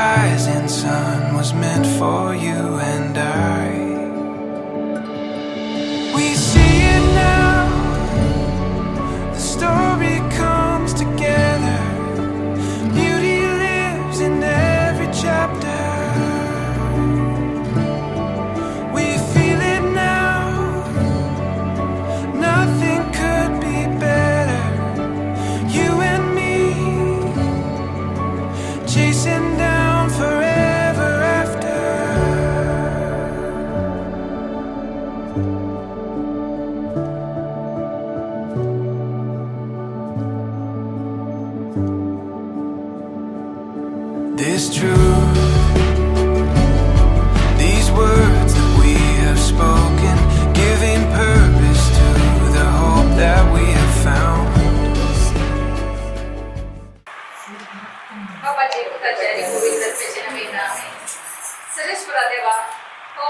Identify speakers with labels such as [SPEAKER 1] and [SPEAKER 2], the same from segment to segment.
[SPEAKER 1] rising sun was meant for you and I. We see it now, the story comes together. Beauty lives in every chapter. We feel it now, nothing could be better. You and me, chasing down forever after. This truth, these words that we have spoken, giving purpose to the hope that we have found.
[SPEAKER 2] बाबाचे पुत्राचे आणि पवित्रतेचे नवीन नाम आहे. सर्वेश्वरा देवा, हो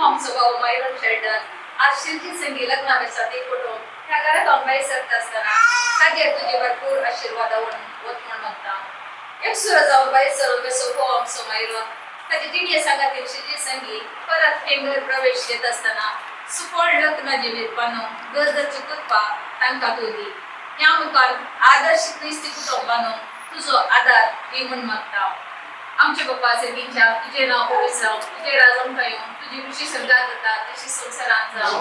[SPEAKER 2] आमचो भाऊ Myron Sheldon आज शिरजी संगी लग्नासाठी कुटुंब ह्या घरात अंबाई सरत असताना ताजेर तुझे भरपूर आशीर्वाद वत म्हण मागता. एक सुर जाऊन बाई सरून बेसो हो आमचो मायरन ताची दिणये सांगातील शिरजी संगी परत हेंगर प्रवेश देत असताना सुफळ लग्न जिवीत बांदून गरज चुकतपा तांकां तूं दी. ह्या मुखार आदर्श क्रिस्ती कुटुंब बांदून तुझो आधार दी म्हण मागता. आमच्या बाप्पा सर्गींच्या तुझे नाव पवित्र जावं, तुझे राजम कायम, तुझी कृषी संघात जाता तशी संसारांत जावं.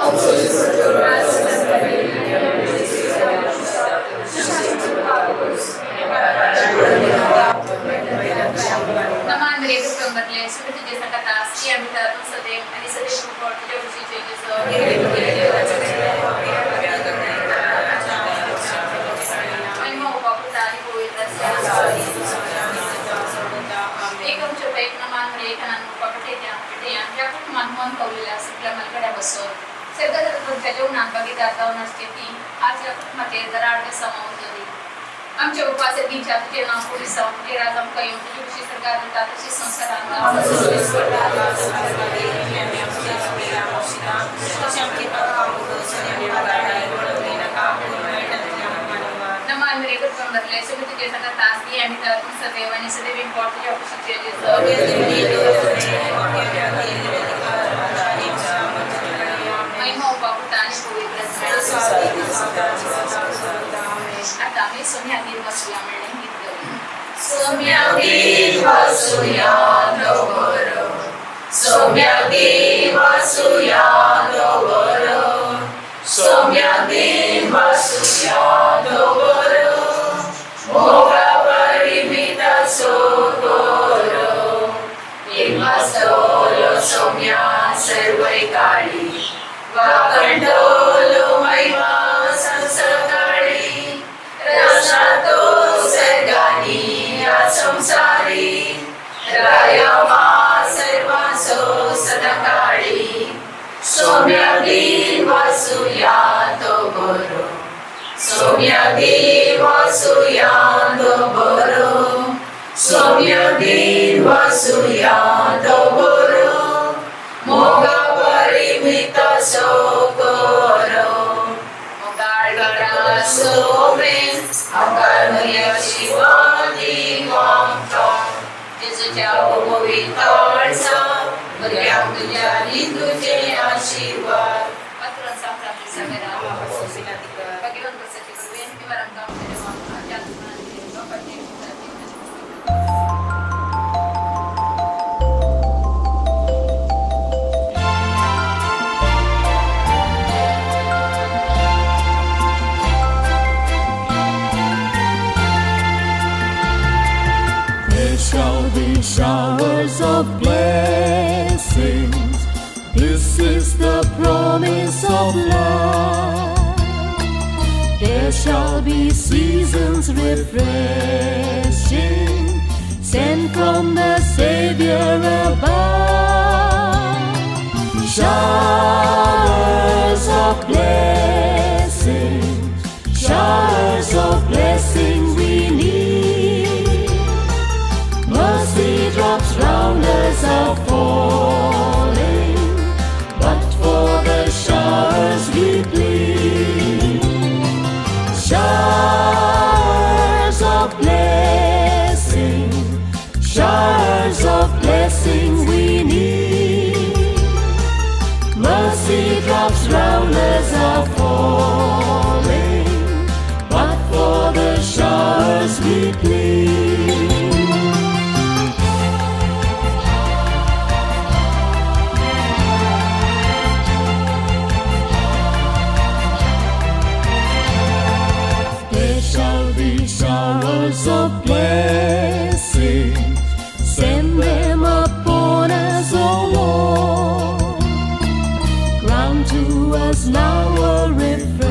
[SPEAKER 2] नमान रे कुटुंबातले सुखीचे संकटा स्त्रिया भितर सदैव आणि सदैव सुखळ तुझ्या कृषीचे महिमा बापुता आणि पवित्र एकमच्या पैक नमान रे एकानंद पकटेच्या ज्या कुटुंबात मन कवलेल्या सगळ्या मलकड्या बसवर सर्गदत्तच्या जेवणात बघितल्या जाऊन असते ती आज या कुटुंबाचे दराडे समावून होती. आमच्या उपासे दिनच्या तुझे नाव पोलिस तुझे राजम कायम, तुझी कृषी सरकार देता तशी संसारांना नमान रे कुटुंबातले सगळे तुझे संगत असली आणि तर तू सदैव आणि सदैव इंपॉर्ट तुझ्या कृषीचे महिमा बापुता आणि पवित्र आता आम्ही सोम्या दिन वाचूया म्हणले गीत गाऊया. सोम्या दिन वाचूया दोघोरो, सोम्या दिन वाचूया दोघोरो, सोम्या दिन वाचूया दोघोरो, मोगा परिमित सोगोरो, एक वाचतोलो सोम्या सर्वै काळी, वाकंडोलो महिमा संसकाळी, रसातो सर्गानी या संसारी, रायमा सर्वांसो सदाकाळी, सोम्या दिन वाचूया दोघोरो, सोम्या दिन वाचूया दोघोरो, सोम्या दिन वाचूया दोघोरो, मोगा परिमित सोगोरो, मोगाळ सोप्रेम अकार्मय शिवानी मागता, जेजूच्या पवित्रचा बऱ्या तुझ्या तुझे आशीर्वाद. पत्र संक्रांती सगळ्या भगवंत सती करूया निवारण काम देवा ज्या तुम्हाला बापाचे
[SPEAKER 3] shall be showers of blessings. This is the promise of love. There shall be seasons refreshing, sent from the Savior above. Showers of blessing, showers of blessing we need. Mercy drops round us are falling, but for the showers we plead. Showers of blessing, showers showers of blessing we need. Mercy drops round us are falling, but for the showers we plead. There shall be showers of blessing, send them upon us, O Lord. Grant to us now a refreshing.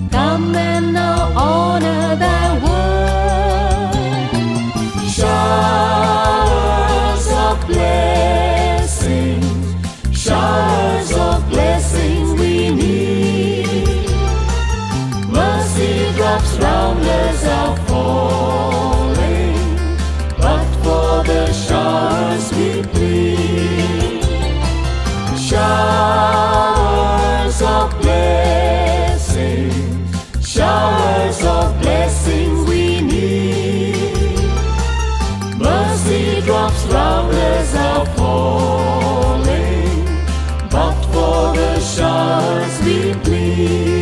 [SPEAKER 3] Come and now honor thy word. Showers of blessing, showers of blessing we need. Mercy drops round us are falling, but for the showers we plead. Showers of blessing, showers of blessing we need. Mercy drops round us are falling, but for the showers we plead.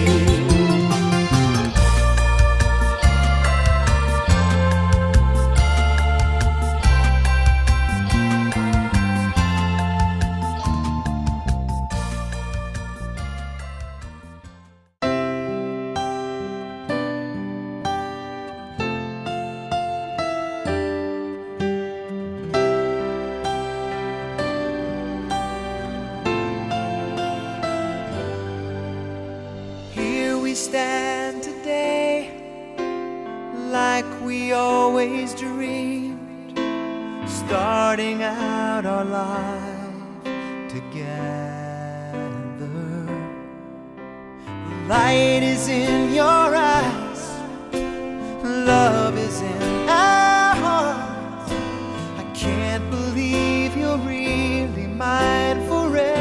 [SPEAKER 1] Here we stand today, like we always dreamed, starting out our life together. The light is in your eyes, love is in our hearts. I can't believe you're really mine forever.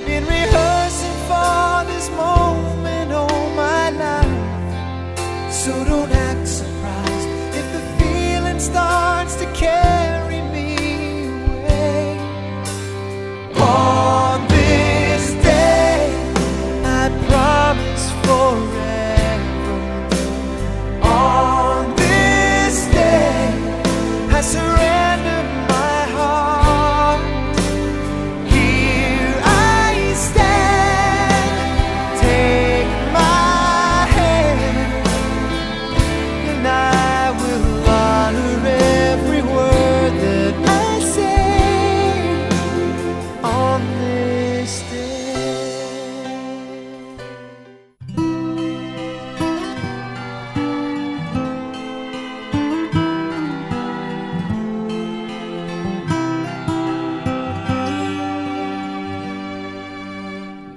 [SPEAKER 1] Been rehearsing for this moment all my life, so don't act surprised if the feeling starts to carry me away. On this day, I promise forever. On this day, I surrender my heart. Here I stand, take my hand, and I will honor every word that I say on this day.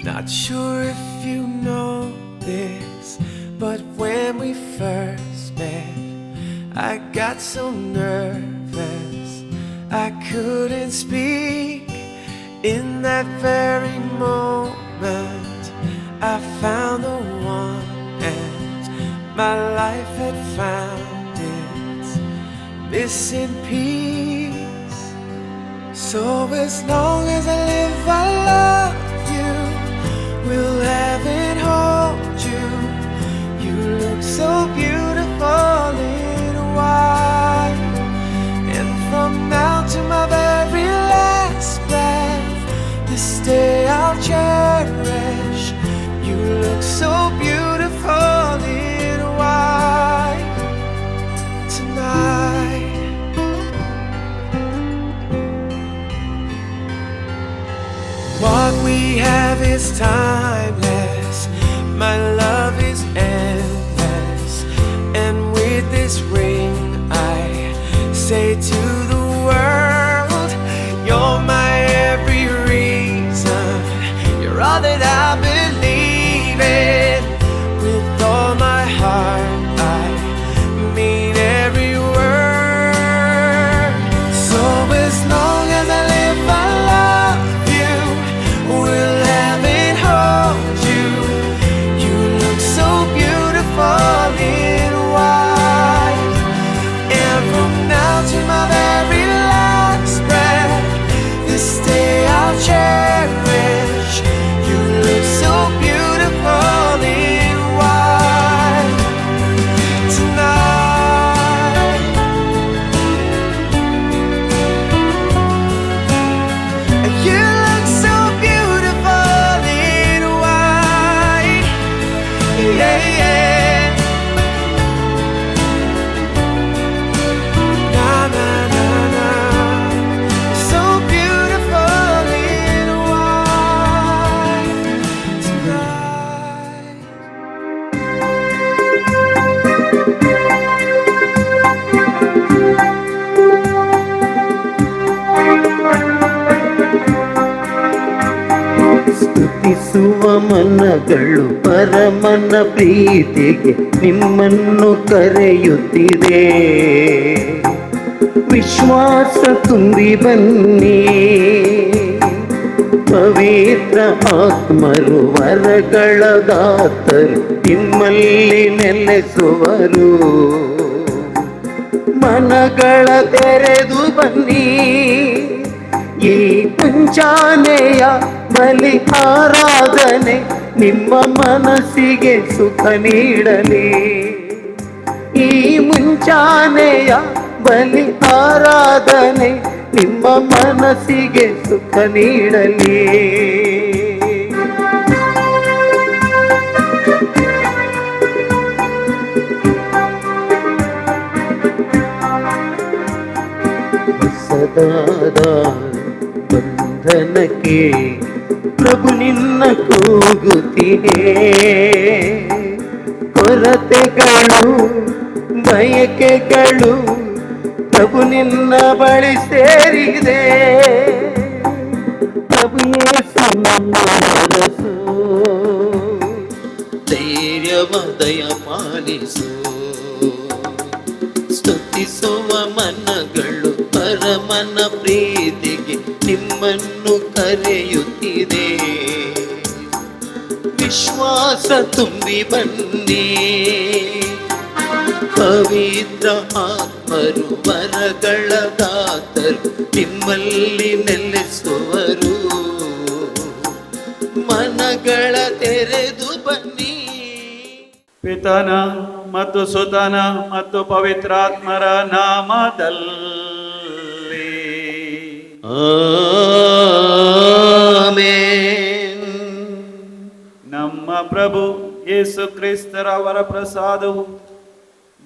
[SPEAKER 1] Not sure if you know this, but when we first met, I got so nervous I couldn't speak. In that very moment, I found the one, and my life had found its missing piece. So as long as I live, I love you, will have and hold you. You look so beautiful in white, and from now to my very last breath, this day I'll cherish. You look so beautiful in white tonight. What we have is timeless, my love is endless, and with this ring I say to the world, you're my every reason, you're all that I believe in. With all my heart I mean every word. So as long as I live, I love you, will have and hold you. You look so beautiful in white.
[SPEAKER 4] ಮನಗಳು ಪರಮನ ಪ್ರೀತಿಗೆ ನಿಮ್ಮನ್ನು ಕರೆಯುತ್ತಿದೆ. ವಿಶ್ವಾಸ ತುಂಬಿ ಬನ್ನಿ, ಪವಿತ್ರ ಆತ್ಮರು ವರಗಳ ದಾತರು ನಿಮ್ಮಲ್ಲಿ ನೆಲೆಸುವರು. ಮನಗಳ ತೆರೆದು ಬನ್ನಿ, ಈ ಮುಂಚಾನೆಯ ಬಲಿ ಆರಾಧನೆ ನಿಮ್ಮ ಮನಸ್ಸಿಗೆ ಸುಖ ನೀಡಲಿ. ಈ ಮುಂಚಾನೆಯ ಬಲಿ ಆರಾಧನೆ ನಿಮ್ಮ ಮನಸ್ಸಿಗೆ ಸುಖ ನೀಡಲಿ. ಹೊಸದಾದ ಬಂಧನಕ್ಕೆ ಪ್ರಭು ನಿನ್ನ ಕೂಗುತ್ತಿದೆ. ಕೊರತೆಗಳು ಬಯಕೆಗಳು ಪ್ರಭು ನಿನ್ನ ಬಳಿ ಸೇರಿದೆ. ಪ್ರಭು ಯೇಸು ನನ್ನ ಅರಸು, ಧೈರ್ಯವ ದಯ ಪಾಲಿಸು. ಸ್ತುತಿಸುವ ಮನಗಳು ಪರಮನ ಪ್ರೀತಿಗೆ ನಿಮ್ಮನ್ನು ಕರೆಯುತ್ತಿದೆ. ವಿಶ್ವಾಸ ತುಂಬಿ ಬನ್ನಿ, ಪವಿತ್ರ ಆತ್ಮರು ವರಗಳ ದಾತರು ನಿಮ್ಮಲ್ಲಿ ನೆಲೆಸುವರು. ಮನಗಳ ತೆರೆದು ಬನ್ನಿ.
[SPEAKER 5] ಪಿತನ ಮತ್ತು ಸುತನ ಮತ್ತು ಪವಿತ್ರಾತ್ಮರ ನಾಮದಲ್ಲಿ
[SPEAKER 4] ಆಮೆನ್.
[SPEAKER 5] ನಮ್ಮ ಪ್ರಭು ಯೇಸು ಕ್ರಿಸ್ತರ ಅವರ ಪ್ರಸಾದವು,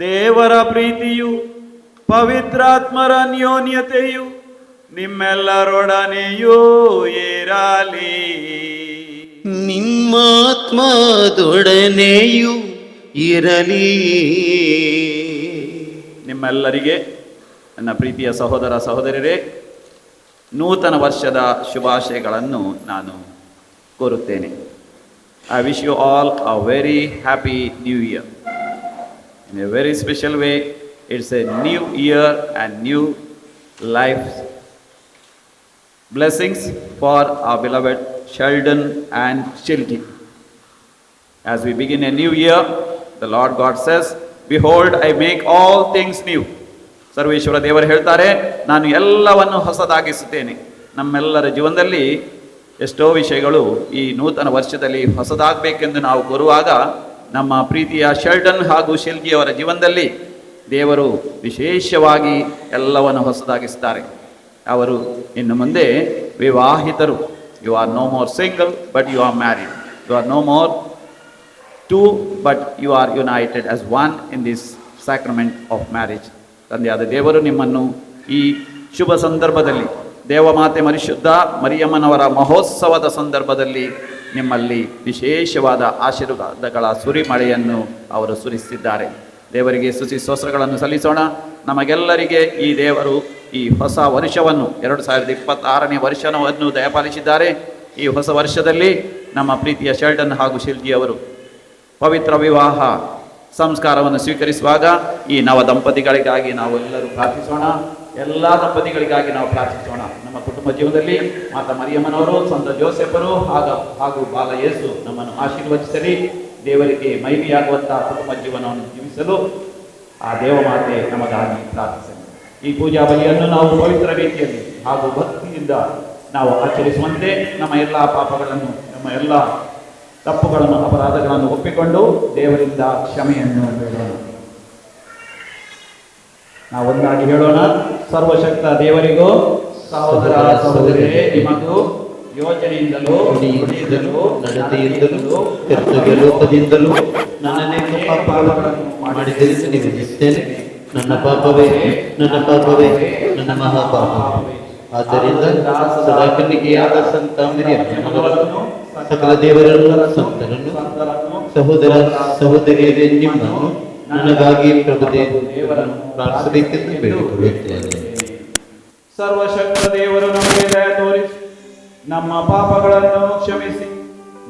[SPEAKER 5] ದೇವರ ಪ್ರೀತಿಯು, ಪವಿತ್ರಾತ್ಮರ ಅನ್ಯೋನ್ಯತೆಯು ನಿಮ್ಮೆಲ್ಲರೊಡನೆಯೂ ಇರಲಿ.
[SPEAKER 4] ನಿಮ್ಮಾತ್ಮದೊಡನೆಯೂ ಇರಲಿ.
[SPEAKER 5] ನಿಮ್ಮೆಲ್ಲರಿಗೆ ನನ್ನ ಪ್ರೀತಿಯ ಸಹೋದರ ಸಹೋದರರೇ, ನೂತನ ವರ್ಷದ ಶುಭಾಶಯಗಳನ್ನು ನಾನು ಕೋರುತ್ತೇನೆ. I wish you all a very happy new year. In a very special way, it's a new year and new life. Blessings for our beloved Sheldon and Shilti. As we begin a new year, the Lord God says, "Behold, I make all things new." ಸರ್ವೇಶ್ವರ ದೇವರು ಹೇಳ್ತಾರೆ, ನಾನು ಎಲ್ಲವನ್ನು ಹೊಸದಾಗಿಸುತ್ತೇನೆ. ನಮ್ಮೆಲ್ಲರ ಜೀವನದಲ್ಲಿ ಎಷ್ಟೋ ವಿಷಯಗಳು ಈ ನೂತನ ವರ್ಷದಲ್ಲಿ ಹೊಸದಾಗಬೇಕೆಂದು ನಾವು ಕೋರುವಾಗ, ನಮ್ಮ ಪ್ರೀತಿಯ ಶೆಲ್ಡನ್ ಹಾಗೂ ಶಿಲ್ಗಿಯವರ ಜೀವನದಲ್ಲಿ ದೇವರು ವಿಶೇಷವಾಗಿ ಎಲ್ಲವನ್ನು ಹೊಸದಾಗಿಸ್ತಾರೆ. ಅವರು ಇನ್ನು ಮುಂದೆ ವಿವಾಹಿತರು. You are no more single but you are married. You are no more two but you are united as one in this sacrament of marriage. ತಂದೆಯಾದ ದೇವರು ನಿಮ್ಮನ್ನು ಈ ಶುಭ ಸಂದರ್ಭದಲ್ಲಿ, ದೇವಮಾತೆ ಪರಿಶುದ್ಧ ಮರಿಯಮ್ಮನವರ ಮಹೋತ್ಸವದ ಸಂದರ್ಭದಲ್ಲಿ ನಿಮ್ಮಲ್ಲಿ ವಿಶೇಷವಾದ ಆಶೀರ್ವಾದಗಳ ಸುರಿಮಳೆಯನ್ನು ಅವರು ಸುರಿಸಿದ್ದಾರೆ. ದೇವರಿಗೆ ಸ್ತುತಿ ಸ್ತೋತ್ರಗಳನ್ನು ಸಲ್ಲಿಸೋಣ. ನಮಗೆಲ್ಲರಿಗೆ ಈ ದೇವರು ಈ ಹೊಸ ವರ್ಷವನ್ನು 2026ನೇ ವರ್ಷವನ್ನು ದಯಪಾಲಿಸಿದ್ದಾರೆ. ಈ ಹೊಸ ವರ್ಷದಲ್ಲಿ ನಮ್ಮ ಪ್ರೀತಿಯ ಶೆಲ್ಡನ್ ಹಾಗೂ ಶಿಲ್ಜಿಯವರು ಪವಿತ್ರ ವಿವಾಹ ಸಂಸ್ಕಾರವನ್ನು ಸ್ವೀಕರಿಸುವಾಗ ಈ ನವ ದಂಪತಿಗಳಿಗಾಗಿ ನಾವು ಎಲ್ಲರೂ ಪ್ರಾರ್ಥಿಸೋಣ. ಎಲ್ಲ ದಂಪತಿಗಳಿಗಾಗಿ ನಾವು ಪ್ರಾರ್ಥಿಸೋಣ. ನಮ್ಮ ಕುಟುಂಬ ಜೀವನದಲ್ಲಿ ಮಾತಾ ಮರಿಯಮ್ಮನವರು, ಸಂತ ಜೋಸೆಫರು ಹಾಗೂ ಬಾಲ ಯೇಸು ನಮ್ಮನ್ನು ಆಶೀರ್ವದಿಸಲಿ. ದೇವರಿಗೆ ಮಹಿಮೆಯಾಗುವಂತಹ ಕುಟುಂಬ ಜೀವನವನ್ನು ಜೀವಿಸಲು ಆ ದೇವಮಾತೆ ನಮಗಾಗಿ ಪ್ರಾರ್ಥಿಸಲಿ. ಈ ಪೂಜಾ ಬಲಿಯನ್ನು ನಾವು ಪವಿತ್ರ ರೀತಿಯಲ್ಲಿ ಹಾಗೂ ಭಕ್ತಿಯಿಂದ ನಾವು ಆಚರಿಸುವಂತೆ ನಮ್ಮ ಎಲ್ಲ ಪಾಪಗಳನ್ನು, ನಮ್ಮ ಎಲ್ಲ ತಪ್ಪುಗಳನ್ನು, ಅಪರಾಧಗಳನ್ನು ಒಪ್ಪಿಕೊಂಡು ದೇವರಿಂದ ಕ್ಷಮೆಯನ್ನು ಬೇಡೋಣ. ನಾವು ಒಂದಾಗಿ ಹೇಳೋಣ. ಸರ್ವಶಕ್ತ ದೇವರಿಗೂ ಸಹೋದರ ಸಹೋದರಿಯರೇ, ನಿಮಗೂ ಯೋಚನೆಯಿಂದಲೂ ನುಡಿಯಿಂದಲೂ
[SPEAKER 4] ನಡತೆಯಿಂದಲೂ ಕರ್ತವ್ಯ ಲೋಪದಿಂದಲೂ ನನ್ನನ್ನೇನು ಪಾಪಗಳನ್ನು ಮಾಡಿದ್ದರಿಂದ ನಿವೇದಿಸುತ್ತೇನೆ. ನನ್ನ ಪಾಪವೇ ನನ್ನ ಪಾಪವೇ ನನ್ನ ಮಹಾಪಾಪವೇ. ಆದ್ದರಿಂದ ಸದಾ ಕನ್ನಿಕೆಯಾದ ಸಂತ ಮರಿಯಮ್ಮನವರನ್ನು, ಸಕಲ ದೇವರನ್ನು, ಸಂತರನ್ನು, ಸಹೋದರ ಸಹೋದರಿಯರೇ, ನಿಮ್ಮನ್ನು ನನಗಾಗಿ ಪ್ರಭುದೇವರನ್ನು ಪ್ರಾರ್ಥಿಸಬೇಕೆಂದು ಬೇಡಿಕೊಳ್ಳುತ್ತೇನೆ.
[SPEAKER 5] ಸರ್ವಶಕ್ತ ದೇವರು ನಮಗೆ ದಯ ತೋರಿಸಿ ನಮ್ಮ ಪಾಪಗಳನ್ನು ಕ್ಷಮಿಸಿ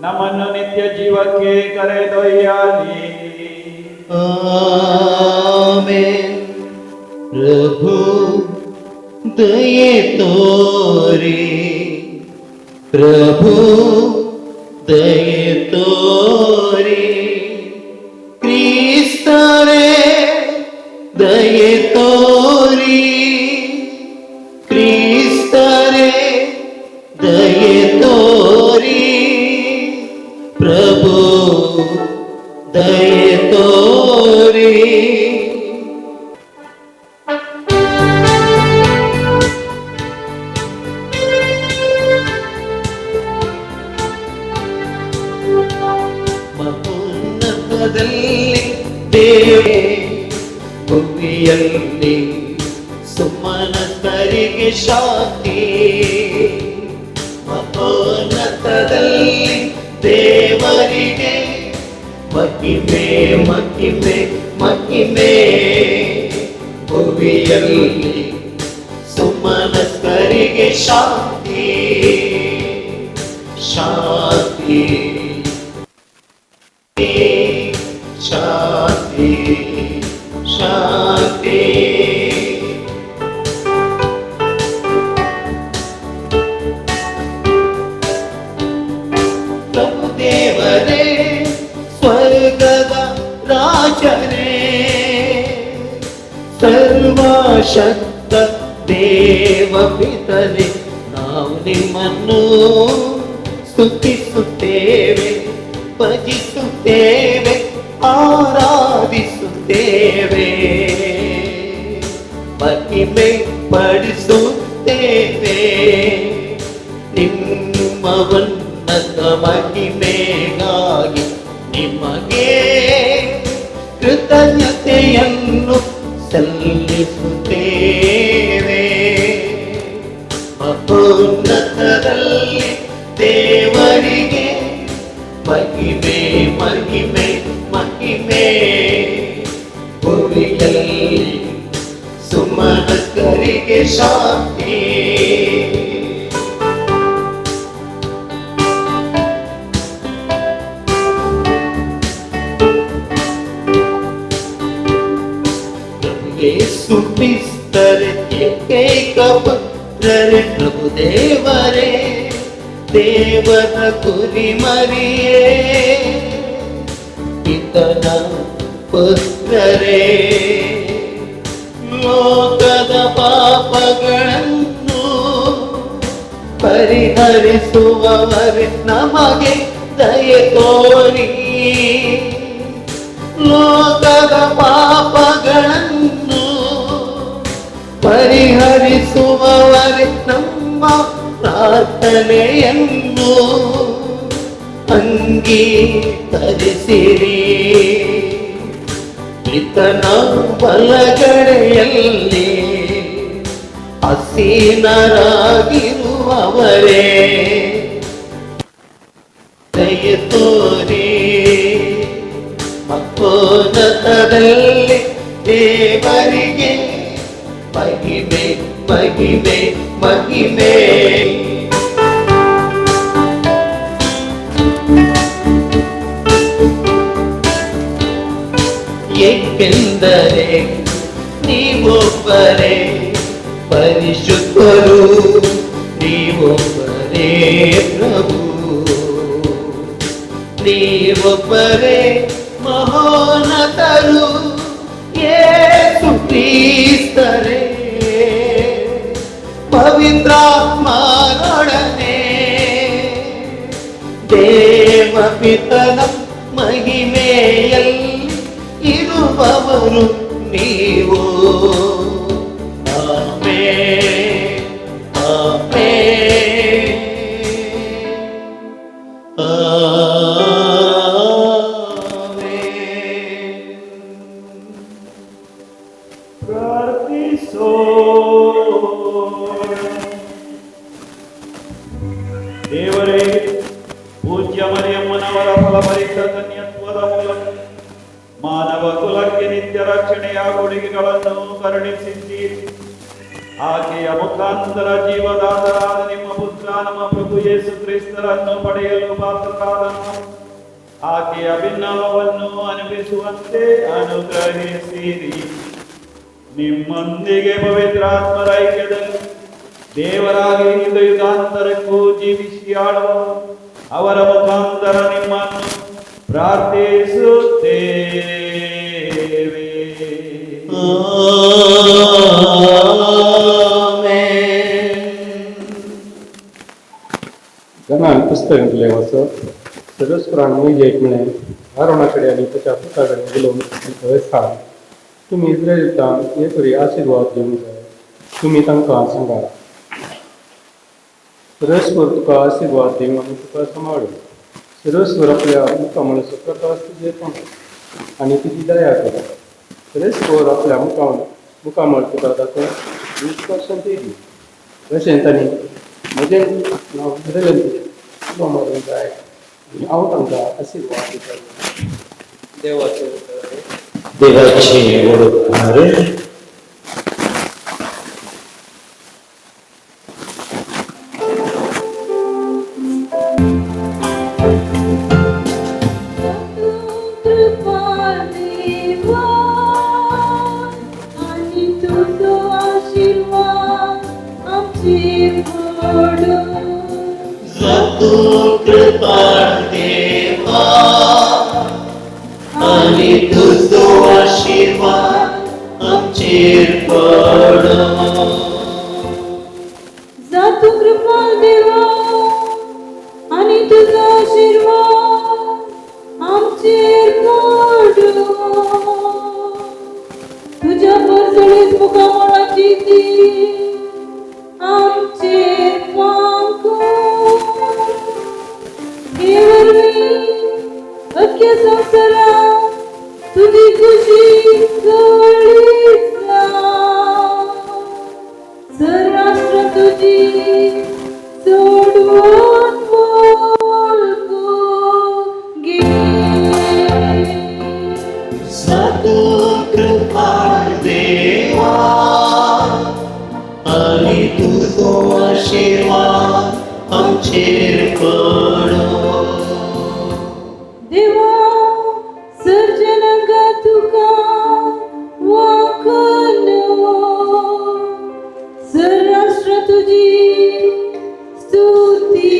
[SPEAKER 5] ನಮ್ಮನ್ನು ನಿತ್ಯ ಜೀವಕ್ಕೆ ಕರೆದೊಯ್ಯಲಿ.
[SPEAKER 4] ಆಮೆನ್. ಪ್ರಭು ದಯೆ ತೋರಿ, ಪ್ರಭು ದಯೆ ತೋರಿ, ಕ್ರಿಸ್ತರೇ ದಯೆ ತೋರಿ, ಕ್ರಿಸ್ತರೇ ದಯೆ ತೋರಿ, ಪ್ರಭು ದಯೆ ತೋರಿ. ಮಹೋನ್ನತದಲ್ಲಿ ದೇವೇ, ಭೂಮಿಯಲ್ಲಿ ಸುಮನತರಿಗೆ ಶಾಂತಿ. ಮಹೋನ್ನತದಲ್ಲಿ ದೇವರಿಗೆ ಮಹಿಮೆ ಮಹಿಮೆ ಮಹಿಮೆ. ಭೂಮಿಯಲ್ಲಿ ಸುಮನತರಿಗೆ ಶಾಂತಿ ಶಾಂತಿ ಶಾಂತಿ ಶಾಂತಿ. ಪ್ರಭು ದೇವರೇ, ಸ್ವರ್ಗದ ರಾಜನೇ, ಸರ್ವಶಕ್ತ ದೇವ ಪಿತನೇ, ನಾವು ನಿಮ್ಮನ್ನು ಸ್ತುತಿಸುತ್ತೇವೆ, ಭಜಿಸುತ್ತೇವೆ, ಆರಾಧಿಸುತ್ತೇವೆ, ಮಹಿಮೆ ಪಡಿಸುತ್ತೇವೆ. ನಿಮ್ಮವನ್ನತ ಮಹಿಮೆಗಾಗಿ ನಿಮಗೆ ಕೃತಜ್ಞತೆಯನ್ನು ಸಲ್ಲಿಸುತ್ತೇವೆ. ಮಹೋನ್ನತದಲ್ಲಿ ದೇವರಿಗೆ ಮಹಿಮೆ ಮಹಿಮೆ ಮಹಿಮೆ. ಭೂಮಿಯಲ್ಲಿ ಸುಮನತರಿಗೆ ಶಾಂತಿ. ಯೇಸು ಕ್ರಿಸ್ತರೇ ಏಕೈಕ ಪುತ್ರರೇ, ಪ್ರಭು ದೇವರೇ, ದೇವರ ಕುರಿಮರಿಯೇ, ಪಿತನ ಪುತ್ರರೇ, ಲೋಕದ ಪಾಪಗಳನ್ನು ಪರಿಹರಿಸುವವರೇ, ನಮಗೆ ದಯೆ ತೋರಿ. ಲೋಕದ ಪಾಪಗಳನ್ನು ಪರಿಹರಿಸುವವರೇ, ನಮ್ಮ ಪ್ರಾರ್ಥನೆಯನ್ನು ಅಂಗೀಕರಿಸಿರಿ. ಪಿತನ ಬಲಗಡೆಯಲ್ಲಿ ಆಸೀನರಾಗಿರುವವರೇ, ದಯೆ ತೋರಿ. ಮಹೋನ್ನತದಲ್ಲಿ ದೇವರಿಗೆ ಮಹಿಮೆ ಮಹಿಮೆ ಮಹಿಮೆ. ಏಕೆಂದರೆ ನೀವೊಬ್ಬರೇ ಪರಿಶುದ್ಧರು, ನೀವೊಬ್ಬರೇ ಪ್ರಭು, ನೀವೊಬ್ಬರೇ ಮಹೋನ್ನತರು, ಯೇಸು ಕ್ರಿಸ್ತರೇ, ಪವಿತ್ರಾತ್ಮರೊಡನೆ ದೇವ ಪಿತನ ಮಹಿಮೆಯಲ್ಲಿ ಇರುವವರು ನೀವು. Amen amen amen.
[SPEAKER 5] ದೇವರೇ, ಪೂಜ್ಯ ಮರಿಯಮ್ಮನವರ ಫಲಭರಿತ ಕನ್ಯತ್ವದ ಮೂಲಕ ಮಾನವ ಕುಲಕ್ಕೆ ನಿತ್ಯ ರಕ್ಷಣೆಯ ಕೊಡುಗೆಗಳನ್ನು ಕರುಣಿಸಿದ್ದೀರಿ. ಆಕೆಯ ಮುಖಾಂತರ ಜೀವದಾತರಾದ ನಿಮ್ಮ ಪುತ್ರ ನಮ್ಮ ಪ್ರಭು ಯೇಸು ಕ್ರಿಸ್ತರನ್ನು ಪಡೆಯಲು ಪಾತ್ರರಾದನು. ಆಕೆಯ ಭಿನ್ನವನ್ನು ಅನುಭವಿಸುವಂತೆ ಅನುಗ್ರಹಿಸಿರಿ. ನಿಮ್ಮೊಂದಿಗೆ ಪವಿತ್ರಾತ್ಮರ ಐಕ್ಯದಲ್ಲಿ ದೇವರಾಗಿ ಯುಗಾಂತರಕ್ಕೂ ಜೀವಿಸಿ ಆಳುವ ಅವರ ಮುಖಾಂತರ ನಿಮ್ಮನ್ನು ಪ್ರಾರ್ಥಿಸುತ್ತೇವೆ.
[SPEAKER 6] गणान पुस्तकांतले वचप सदस्यरांक म्हणजे एक म्हळें आरोना कडेन आनी ताच्या पुता कडेन उलोवन थंय सांग, तुमी इस्रायेलींक हे तरी आशिर्वाद दिवंक जाय. तुमी तांकां सांगा, परस्पर तुका आशिर्वाद दिवं आनी तुका सांबाळूं. परस्पर आपल्या मुखामळाचो प्रकाश तुजेर पडो आनी तुजी दया कर. परस्पर आपल्या मुखामळ तुका दाखोवन तुका शांती दी. अशें तांणी म्हजें नांव इस्रायेलींत मारूंक जाय आनी हांव तांकां आशिर्वाद दिता. देवाचें
[SPEAKER 4] देवाचे वळखणार कृपाळ देवा आणि तुझो आशीर्वाद आमचेर पडो.
[SPEAKER 3] जातु कृपाळ देवा आणि तुझा आशीर्वाद आमचेर पडो. तुझ्या परसळीत मुखामळाची ती आमचेर पांको. अख्ख्या संसारात तुझी खुशी कळली सर्राष्ट्र तुझी सोडून बोलको गे.
[SPEAKER 4] साधू कृपाळ देवा आणि तुझो आशीर्वाद आमचेर पडो.
[SPEAKER 3] देवा सर्जनका तुका वाखलो. सर्राष्ट्र तुझी स्तुती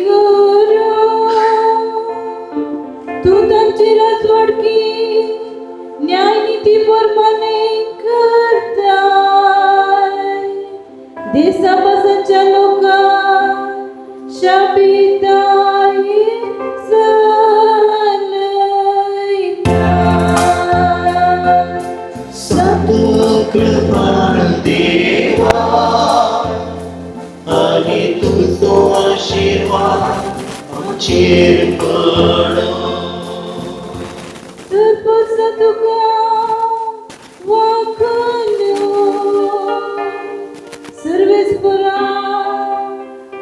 [SPEAKER 3] करो. तू तांची राजवाडकी न्यायनीती प्रमाणे करताय. देशापासूनच्या लोकांक शापिताय
[SPEAKER 4] साधू कृपाळ देवा आणि तुझो आशीर्वाद आमचेर पडो.
[SPEAKER 3] तुका वाखलो. सर्वेस्परा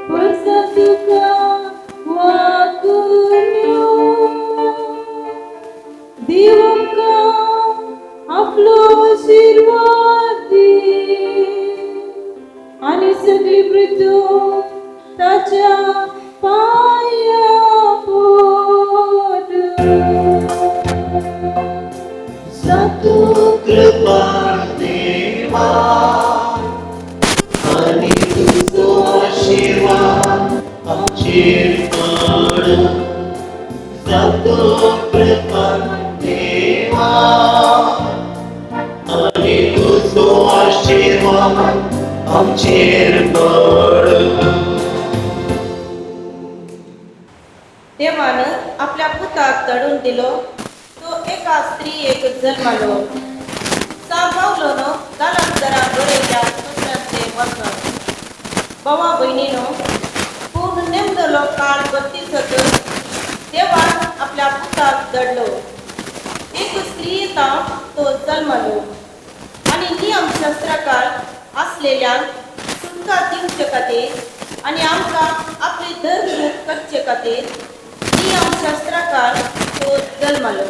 [SPEAKER 3] परसा तुका वाखलो. देवाका आपलो आशीर्वाद दी आणि सगळी मृत्यू ताच्या पाया पडो.
[SPEAKER 4] साधू कृपाळ देवा आणि तुझो आशीर्वाद आमचेर पडो. साधू कृपाळ देवा आणि तुझो आशीर्वाद आमचेर पडो.
[SPEAKER 7] देवानं आपल्या पुताक दडून दिलो. तो एका स्त्रीयेक जल्मालो. सांभाळलो नो कालांतरा बरयल्या पुत्राचे वचन. भावा बहिणीनो, पूर्ण नेमलेलो काळ बत्तीसच देवान आपल्या पुताक दडलो. एक स्त्रीयेता तो जल्मालो आणि नियमशास्त्राकार असलेल्या सुटका दिवचे खातीर आणि आमकां आपले धर्म करचे खातीर नियमशास्त्राकार तो जल्मालो.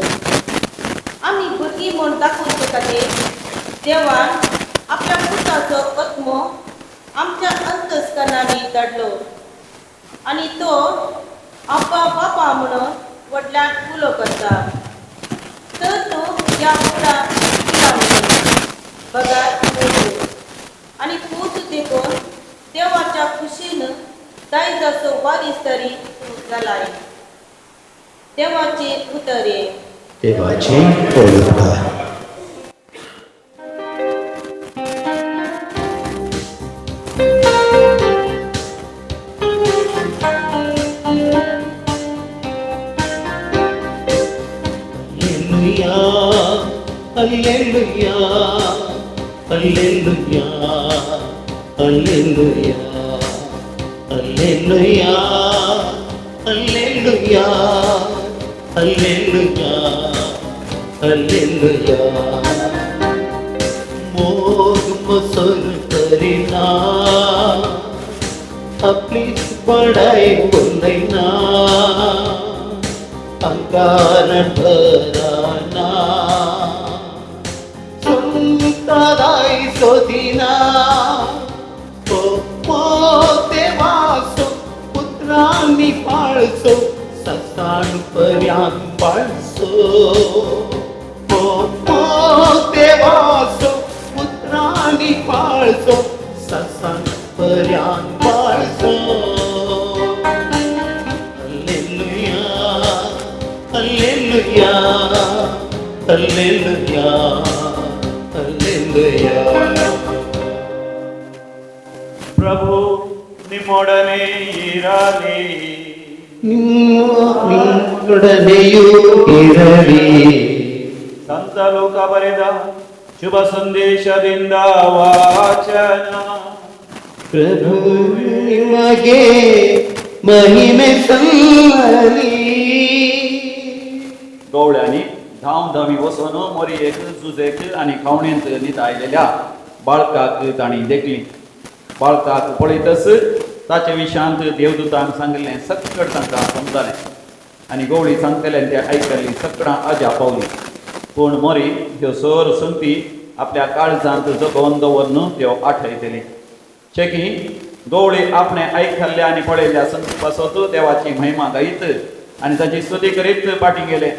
[SPEAKER 7] आम्ही भुरगीं म्हूण दाखोवचे खातीर देवान आपल्या पुताचो आत्मो आमच्या अंतस्करणाने दडलो आणि तो आप्पा बापा म्हणून वडिलांक उलो करता. तर तूं या उगडाक बगार पोचू आणि पोचू देखून देवाच्या खुशीन दायजाचो वारीस तरी तूं जालाय. देवाचे उतरे.
[SPEAKER 4] देवाची ओळख. Hallelujah, hallelujah, hallelujah, hallelujah, hallelujah, hallelujah, hallelujah. मोग मसर करीना, आपलीच बडाई बोलैना, अंगार भराना, संतादाई सोदिना. ओ देवासो पुत्रांनी पाळसो, ससाणपर्यंत पाळसो. ओ देवासो पुत्रांनी पाळसो, ससाणपर्यंत पाळसो. Hallelujah, hallelujah, hallelujah.
[SPEAKER 5] ಪ್ರಭು ನಿಮ್ಮೊಡನೆ ಇರಲಿ.
[SPEAKER 4] ನಿಮ್ಮೊಡನೆಯೂ ಇರಲಿ.
[SPEAKER 5] ಸಂತ ಲೂಕ ಬರೆದ ಶುಭ ಸಂದೇಶದಿಂದ ವಾಚನ.
[SPEAKER 4] ಪ್ರಭು ನಿಮಗೆ महिमे सल्लली.
[SPEAKER 5] गवळ्यांनी धामधामी वचून मोरयेक जुजेक आनी खावणेंत न्हीद आयलेल्या बाळकाक तांणी देखली. बाळकाक पळयतच ताचे विशयांत देवदूतान सांगिल्लें सकट तांकां समजलें आनी गवळी सांगतलें तें आयकल्लीं सकडां आजा पावलीं. पूण मोरी ह्यो सर संगती आपल्या काळजांत जगोवन दवरून त्यो आठयतली. चेकी गवळी आपणे आयकल्ल्या आनी पळयल्ल्या संगती पासत देवाची महिमा गायत आनी ताची स्तुती करीत फाटीं गेले.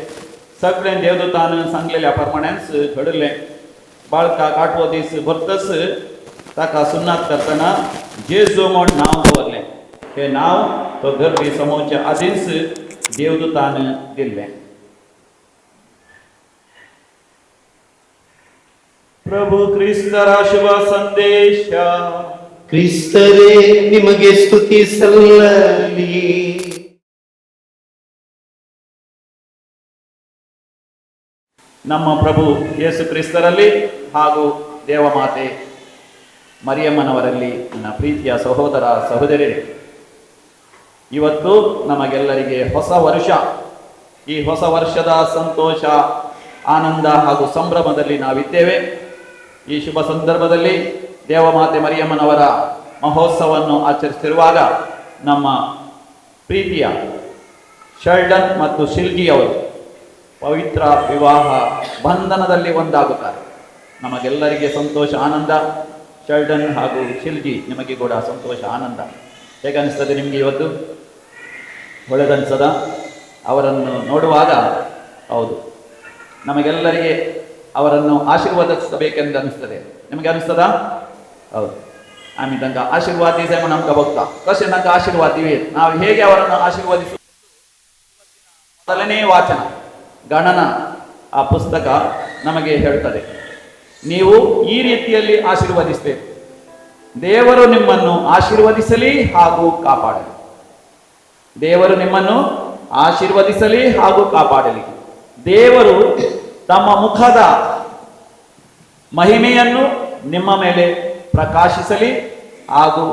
[SPEAKER 5] सगळें देवदूतान सांगलेल्या प्रमाणेच घडलें. बाळकाक 8वो दीस भरतच ताका सुन्नात करतना जेजू म्हूण नांव दवरलें. हें नांव तो गर्भी समोवच्या आदींच देवदूतान दिल्लें. प्रभु क्रिस्ತರ ಶುಭ ಸಂದೇಶ.
[SPEAKER 4] ಕ್ರಿಸ್ತರೇ ನಿಮಗೆ ಸ್ತುತಿ ಸಲ್ಲಲಿ.
[SPEAKER 5] ನಮ್ಮ ಪ್ರಭು ಯೇಸು ಕ್ರಿಸ್ತರಲ್ಲಿ ಹಾಗೂ ದೇವಮಾತೆ ಮರಿಯಮ್ಮನವರಲ್ಲಿ ನನ್ನ ಪ್ರೀತಿಯ ಸಹೋದರ ಸಹೋದರಿಯರೇ, ಇವತ್ತು ನಮಗೆಲ್ಲರಿಗೆ ಹೊಸ ವರ್ಷ. ಈ ಹೊಸ ವರ್ಷದ ಸಂತೋಷ, ಆನಂದ ಹಾಗೂ ಸಂಭ್ರಮದಲ್ಲಿ ನಾವಿದ್ದೇವೆ. ಈ ಶುಭ ಸಂದರ್ಭದಲ್ಲಿ ದೇವಮಾತೆ ಮರಿಯಮ್ಮನವರ ಮಹೋತ್ಸವವನ್ನು ಆಚರಿಸುತ್ತಿರುವಾಗ ನಮ್ಮ ಪ್ರೀತಿಯ ಶೆಲ್ಡನ್ ಮತ್ತು ಶಿಲ್ಗಿ ಅವರು ಪವಿತ್ರ ವಿವಾಹ ಬಂಧನದಲ್ಲಿ ಒಂದಾಗುತ್ತಾರೆ. ನಮಗೆಲ್ಲರಿಗೆ ಸಂತೋಷ, ಆನಂದ. ಶೆಲ್ಡನ್ ಹಾಗೂ ಶಿಲ್ಗಿ, ನಿಮಗೆ ಕೂಡ ಸಂತೋಷ, ಆನಂದ. ಹೇಗನ್ನಿಸ್ತದೆ ನಿಮಗೆ ಇವತ್ತು? ಒಳ್ಳೆದನ್ಸದ? ಅವರನ್ನು ನೋಡುವಾಗ ಹೌದು, ನಮಗೆಲ್ಲರಿಗೆ ಅವರನ್ನು ಆಶೀರ್ವಾದಿಸಬೇಕೆಂದು ಅನ್ನಿಸ್ತದೆ. ನಿಮಗೆ ಅನ್ನಿಸ್ತದ? ಹೌದು. आम्ही तांकां आशीर्वाद दिवचे म्हणून आमकां बघता. कशें तांकां आशीर्वाद दिवेत, ನಾವು ಹೇಗೆ ಅವರನ್ನು ಆಶೀರ್ವಾದಿಸು. ಮೊದಲನೇ ವಾಚನ ಗಣನ ಆ ಪುಸ್ತಕ ನಮಗೆ ಹೇಳ್ತದೆ, ನೀವು ಈ ರೀತಿಯಲ್ಲಿ ಆಶೀರ್ವದಿಸಬೇಕು. ದೇವರು ನಿಮ್ಮನ್ನು ಆಶೀರ್ವದಿಸಲಿ ಹಾಗೂ ಕಾಪಾಡಲಿ. ದೇವರು ನಿಮ್ಮನ್ನು ಆಶೀರ್ವದಿಸಲಿ ಹಾಗೂ ಕಾಪಾಡಲಿ. ದೇವರು ತಮ್ಮ ಮುಖದ ಮಹಿಮೆಯನ್ನು ನಿಮ್ಮ ಮೇಲೆ ಪ್ರಕಾಶಿಸಲಿ ಹಾಗೂ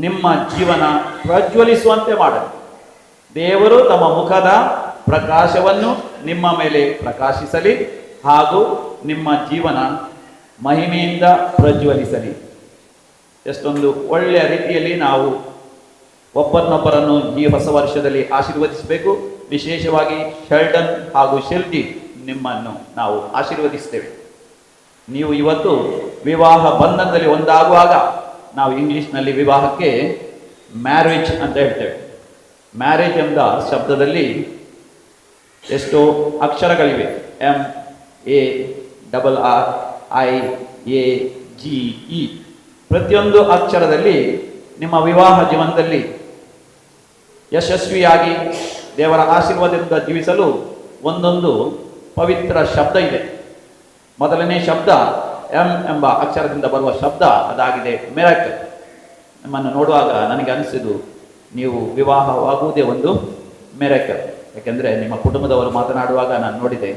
[SPEAKER 5] ನಿಮ್ಮ ಜೀವನ ಪ್ರಜ್ವಲಿಸುವಂತೆ ಮಾಡಲಿ. ದೇವರು ತಮ್ಮ ಮುಖದ ಪ್ರಕಾಶವನ್ನು ನಿಮ್ಮ ಮೇಲೆ ಪ್ರಕಾಶಿಸಲಿ ಹಾಗೂ ನಿಮ್ಮ ಜೀವನ ಮಹಿಮೆಯಿಂದ ಪ್ರಜ್ವಲಿಸಲಿ. ಎಷ್ಟೊಂದು ಒಳ್ಳೆಯ ರೀತಿಯಲ್ಲಿ ನಾವು ಒಬ್ಬರನ್ನೊಬ್ಬರನ್ನು ಈ ಹೊಸ ವರ್ಷದಲ್ಲಿ ಆಶೀರ್ವದಿಸಬೇಕು. ವಿಶೇಷವಾಗಿ ಶೆಲ್ಡನ್ ಹಾಗೂ ಶಿಲ್ಗಿ, ನಿಮ್ಮನ್ನು ನಾವು ಆಶೀರ್ವದಿಸ್ತೇವೆ. ನೀವು ಇವತ್ತು ವಿವಾಹ ಬಂಧನದಲ್ಲಿ ಒಂದಾಗುವಾಗ ನಾವು ಇಂಗ್ಲಿಷ್ನಲ್ಲಿ ವಿವಾಹಕ್ಕೆ ಮ್ಯಾರೇಜ್ ಅಂತ ಹೇಳ್ತೇವೆ. ಮ್ಯಾರೇಜ್ ಎಂಬ ಶಬ್ದದಲ್ಲಿ ಎಷ್ಟೋ ಅಕ್ಷರಗಳಿವೆ. MARRIAGE. ಪ್ರತಿಯೊಂದು ಅಕ್ಷರದಲ್ಲಿ ನಿಮ್ಮ ವಿವಾಹ ಜೀವನದಲ್ಲಿ ಯಶಸ್ವಿಯಾಗಿ ದೇವರ ಆಶೀರ್ವಾದದಿಂದ ಜೀವಿಸಲು ಒಂದೊಂದು ಪವಿತ್ರ ಶಬ್ದ ಇದೆ. ಮೊದಲನೇ ಶಬ್ದ ಎಂ ಎಂಬ ಅಕ್ಷರದಿಂದ ಬರುವ ಶಬ್ದ ಅದಾಗಿದೆ ಮಿರಾಕಲ್. ನಿಮ್ಮನ್ನು ನೋಡುವಾಗ ನನಗೆ ಅನಿಸಿದ್ದು ನೀವು ವಿವಾಹವಾಗುವುದೇ ಒಂದು ಮಿರಾಕಲ್. ಯಾಕೆಂದರೆ ನಿಮ್ಮ ಕುಟುಂಬದವರು ಮಾತನಾಡುವಾಗ ನಾನು ನೋಡಿದೆ,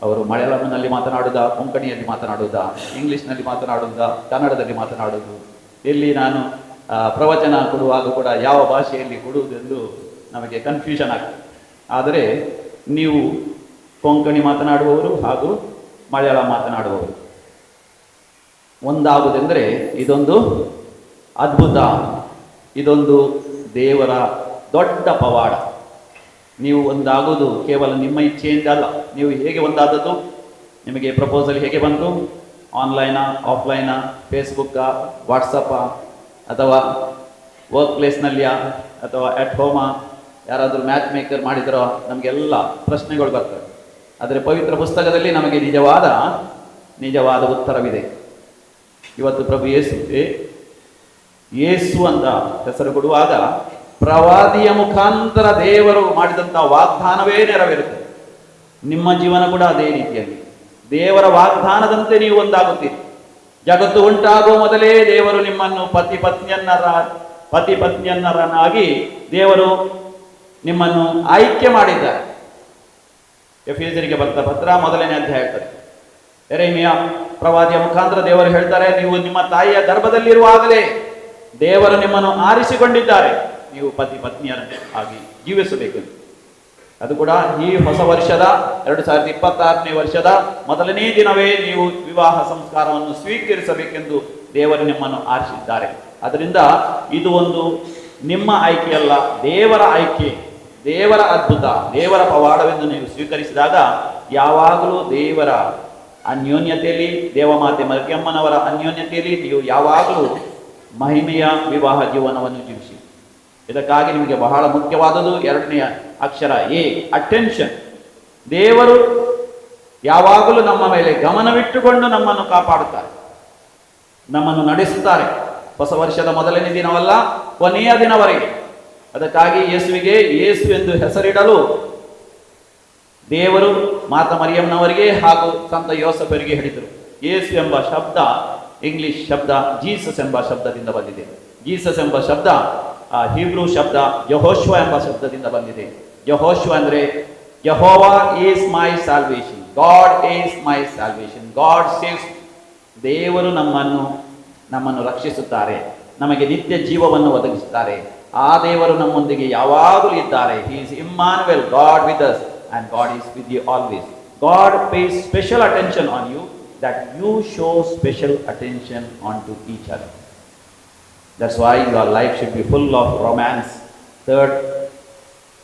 [SPEAKER 5] ಅವರು ಮಲಯಾಳಂನಲ್ಲಿ ಮಾತನಾಡುವುದಾ, ಕೊಂಕಣಿಯಲ್ಲಿ ಮಾತನಾಡುವುದಾ, ಇಂಗ್ಲೀಷ್ನಲ್ಲಿ ಮಾತನಾಡುವುದಾ, ಕನ್ನಡದಲ್ಲಿ ಮಾತನಾಡುವುದು, ಎಲ್ಲಿ ನಾನು ಪ್ರವಚನ ಕೊಡುವಾಗ ಕೂಡ ಯಾವ ಭಾಷೆಯಲ್ಲಿ ಕೊಡುವುದೆಂದು ನಮಗೆ ಕನ್ಫ್ಯೂಷನ್ ಆಗ್ತದೆ. ಆದರೆ ನೀವು ಕೊಂಕಣಿ ಮಾತನಾಡುವವರು ಹಾಗೂ ಮಲಯಾಳ ಮಾತನಾಡುವವರು ಒಂದಾಗುವುದೆಂದರೆ ಇದೊಂದು ಅದ್ಭುತ, ಇದೊಂದು ದೇವರ ದೊಡ್ಡ ಪವಾಡ. ನೀವು ಒಂದಾಗೋದು ಕೇವಲ ನಿಮ್ಮ ಇಚ್ಛೆಯಿಂದ ಅಲ್ಲ. ನೀವು ಹೇಗೆ ಒಂದಾದದ್ದು? ನಿಮಗೆ ಪ್ರಪೋಸಲ್ ಹೇಗೆ ಬಂತು? ಆನ್ಲೈನಾ, ಆಫ್ಲೈನಾ, ಫೇಸ್ಬುಕ್ಕಾ, ವಾಟ್ಸಪ್ಪಾ, ಅಥವಾ ವರ್ಕ್ ಪ್ಲೇಸ್ನಲ್ಲಿಯಾ, ಅಥವಾ ಅಟ್ ಹೋಮಾ, ಯಾರಾದರೂ ಮ್ಯಾಚ್ ಮೇಕರ್ ಮಾಡಿದರೋ? ನಮಗೆಲ್ಲ ಪ್ರಶ್ನೆಗಳು ಬರ್ತವೆ. ಆದರೆ ಪವಿತ್ರ ಪುಸ್ತಕದಲ್ಲಿ ನಮಗೆ ನಿಜವಾದ ಉತ್ತರವಿದೆ. ಇವತ್ತು ಪ್ರಭು ಯೇಸು ಅಂತ ಹೆಸರು ಕೊಡುವಾಗ ಪ್ರವಾದಿಯ ಮುಖಾಂತರ ದೇವರು ಮಾಡಿದಂಥ ವಾಗ್ದಾನವೇ ನೆರವೇರುತ್ತದೆ. ನಿಮ್ಮ ಜೀವನ ಕೂಡ ಅದೇ ರೀತಿಯಾಗಿ ದೇವರ ವಾಗ್ದಾನದಂತೆ ನೀವು ಒಂದಾಗುತ್ತೀರಿ. ಜಗತ್ತು ಉಂಟಾಗುವ ಮೊದಲೇ ದೇವರು ನಿಮ್ಮನ್ನು ಪತಿ ಪತ್ನಿಯನ್ನರನ್ನಾಗಿ ದೇವರು ನಿಮ್ಮನ್ನು ಆಯ್ಕೆ ಮಾಡಿದ್ದಾರೆ. ಎಫೆಸರಿಗೆ ಬರೆದ ಪತ್ರ 1ನೇ ಅಧ್ಯಾಯ ಹೇಳ್ತಾರೆ. ಯೆರೆಮೀಯ ಪ್ರವಾದಿಯ ಮುಖಾಂತರ ದೇವರು ಹೇಳ್ತಾರೆ, ನೀವು ನಿಮ್ಮ ತಾಯಿಯ ಗರ್ಭದಲ್ಲಿರುವಾಗಲೇ ದೇವರು ನಿಮ್ಮನ್ನು ಆರಿಸಿಕೊಂಡಿದ್ದಾರೆ, ನೀವು ಪತಿ ಪತ್ನಿಯರಾಗಿ ಜೀವಿಸಬೇಕೆಂದು. ಅದು ಕೂಡ ಈ ಹೊಸ ವರ್ಷದ 2026ನೇ ವರ್ಷದ ಮೊದಲನೇ ದಿನವೇ ನೀವು ವಿವಾಹ ಸಂಸ್ಕಾರವನ್ನು ಸ್ವೀಕರಿಸಬೇಕೆಂದು ದೇವರು ನಿಮ್ಮನ್ನು ಆರಿಸಿದ್ದಾರೆ. ಅದರಿಂದ ಇದು ಒಂದು ನಿಮ್ಮ ಆಯ್ಕೆಯಲ್ಲ, ದೇವರ ಆಯ್ಕೆ, ದೇವರ ಅದ್ಭುತ, ದೇವರ ಪವಾಡವೆಂದು ನೀವು ಸ್ವೀಕರಿಸಿದಾಗ ಯಾವಾಗಲೂ ದೇವರ ಅನ್ಯೋನ್ಯತೆಯಲ್ಲಿ, ದೇವಮಾತೆ ಮರಿಯಮ್ಮನವರ ಅನ್ಯೋನ್ಯತೆಯಲ್ಲಿ ನೀವು ಯಾವಾಗಲೂ ಮಹಿಮೆಯ ವಿವಾಹ ಜೀವನವನ್ನು ಜೀವಿಸಿ. ಇದಕ್ಕಾಗಿ ನಿಮಗೆ ಬಹಳ ಮುಖ್ಯವಾದದ್ದು 2ನೇ ಅಕ್ಷರ ಎ, ಅಟೆನ್ಷನ್. ದೇವರು ಯಾವಾಗಲೂ ನಮ್ಮ ಮೇಲೆ ಗಮನವಿಟ್ಟುಕೊಂಡು ನಮ್ಮನ್ನು ಕಾಪಾಡುತ್ತಾರೆ, ನಮ್ಮನ್ನು ನಡೆಸುತ್ತಾರೆ. ಹೊಸ ವರ್ಷದ ಮೊದಲನೇ ದಿನವಲ್ಲ, ಕೊನೆಯ ದಿನವರೆಗೆ. ಅದಕ್ಕಾಗಿ ಯೇಸುವಿಗೆ ಯೇಸು ಎಂದು ಹೆಸರಿಡಲು ದೇವರು ಮಾತಾ ಮರಿಯಮ್ಮನವರಿಗೆ ಹಾಗೂ ಸಂತ ಯೋಸಫರಿಗೆ ಹೇಳಿದರು. ಯೇಸು ಎಂಬ ಶಬ್ದ ಇಂಗ್ಲಿಷ್ ಶಬ್ದ ಜೀಸಸ್ ಎಂಬ ಶಬ್ದದಿಂದ ಬಂದಿದೆ. ಜೀಸಸ್ ಎಂಬ ಶಬ್ದ ಹೀಬ್ರೂ ಶಬ್ದ ಯೆಹೋಶುವ ಎಂಬ ಶಬ್ದದಿಂದ ಬಂದಿದೆ. ಯೆಹೋಶುವ ಅಂದರೆ Jehovah is my salvation, God is my salvation, God saves. ದೇವರು ನಮ್ಮನ್ನು ರಕ್ಷಿಸುತ್ತಾರೆ, ನಮಗೆ ನಿತ್ಯ ಜೀವವನ್ನು ಒದಗಿಸುತ್ತಾರೆ. ಆ ದೇವರು ನಮ್ಮೊಂದಿಗೆ ಯಾವಾಗಲೂ ಇದ್ದಾರೆ. He is Emmanuel, God with us, and God is with you always. God pays special attention on you, that you show special attention onto each other. That's why your life should be full of romance. Third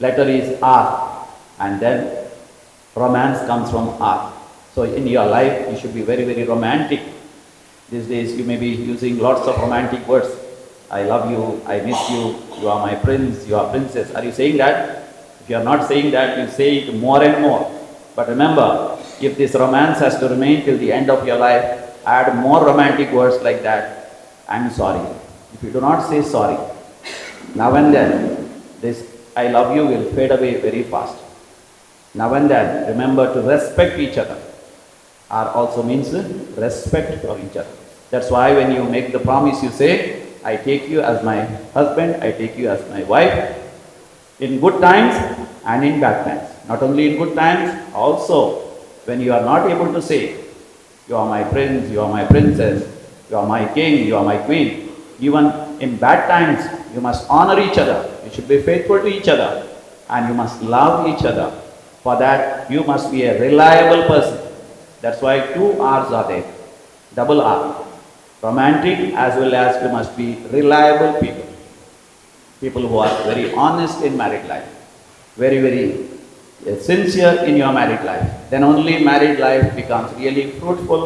[SPEAKER 5] letter is R, and then romance comes from R. So in your life you should be very, very romantic. These days you may be using lots of romantic words. I love you, I miss you, you are my prince, you are princess. Are you saying that? If you are not saying that, you say it more and more. But remember, if this romance has to remain till the end of your life, add more romantic words like that. I'm sorry. If you do not say sorry, now and then, this I love you will fade away very fast. Now and then, remember to respect each other. R also means respect for each other. That's why when you make the promise, you say, I take you as my husband, I take you as my wife. In good times and in bad times. Not only in good times, also when you are not able to say, you are my prince, you are my princess, you are my king, you are my queen. Even in bad times, you must honor each other. You should be faithful to each other. And you must love each other. For that, you must be a reliable person. That's why 2 R's are there. Double R. Romantic as well as you must be reliable people. People who are very honest in married life, very, very sincere in your married life. Then only married life becomes really fruitful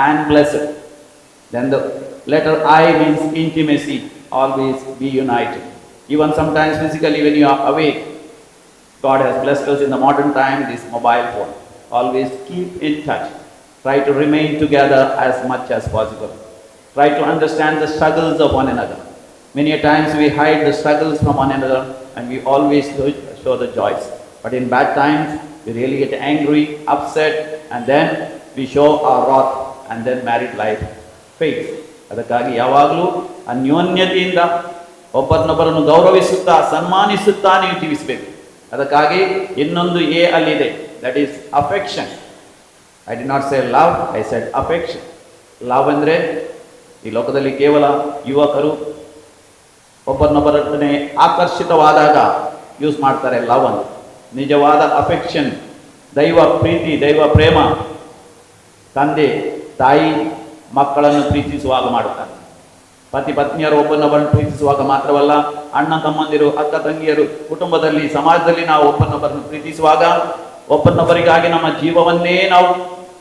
[SPEAKER 5] and blessed. Then the letter I means intimacy, always be united. Even sometimes physically when you are away, God has blessed us in the modern time, this mobile phone. Always keep in touch. Try to remain together as much as possible. Try to understand the struggles of one another. Many a times we hide the struggles from one another and we always show the joys. But in bad times, we really get angry, upset, and then we show our wrath, and then married life fades. ಅದಕ್ಕಾಗಿ ಯಾವಾಗಲೂ ಅನ್ಯೋನ್ಯತೆಯಿಂದ ಒಬ್ಬರನ್ನೊಬ್ಬರನ್ನು ಗೌರವಿಸುತ್ತಾ ಸನ್ಮಾನಿಸುತ್ತಾ ನೀವು ಜೀವಿಸಬೇಕು. ಅದಕ್ಕಾಗಿ ಇನ್ನೊಂದು A ಅಲ್ಲಿದೆ, that is affection. I did not say love, I said affection. Love ಅಂದರೆ ಈ ಲೋಕದಲ್ಲಿ ಕೇವಲ ಯುವಕರು ಒಬ್ಬರನ್ನೊಬ್ಬರನ್ನೇ ಆಕರ್ಷಿತವಾದಾಗ ಯೂಸ್ ಮಾಡ್ತಾರೆ ಲವ್ ಅಂತ. ನಿಜವಾದ ಅಫೆಕ್ಷನ್, ದೈವ ಪ್ರೀತಿ, ದೈವ ಪ್ರೇಮ, ತಂದೆ ತಾಯಿ ಮಕ್ಕಳನ್ನು ಪ್ರೀತಿಸುವಾಗ ಮಾಡುತ್ತಾರೆ. ಪತಿ ಪತ್ನಿಯರು ಒಬ್ಬರನ್ನೊಬ್ಬರನ್ನು ಪ್ರೀತಿಸುವಾಗ ಮಾತ್ರವಲ್ಲ, ಅಣ್ಣ ತಮ್ಮಂದಿರು, ಅಕ್ಕ ತಂಗಿಯರು, ಕುಟುಂಬದಲ್ಲಿ, ಸಮಾಜದಲ್ಲಿ ನಾವು ಒಬ್ಬರನ್ನೊಬ್ಬರನ್ನು ಪ್ರೀತಿಸುವಾಗ ಒಬ್ಬರನ್ನೊಬ್ಬರಿಗಾಗಿ ನಮ್ಮ ಜೀವವನ್ನೇ ನಾವು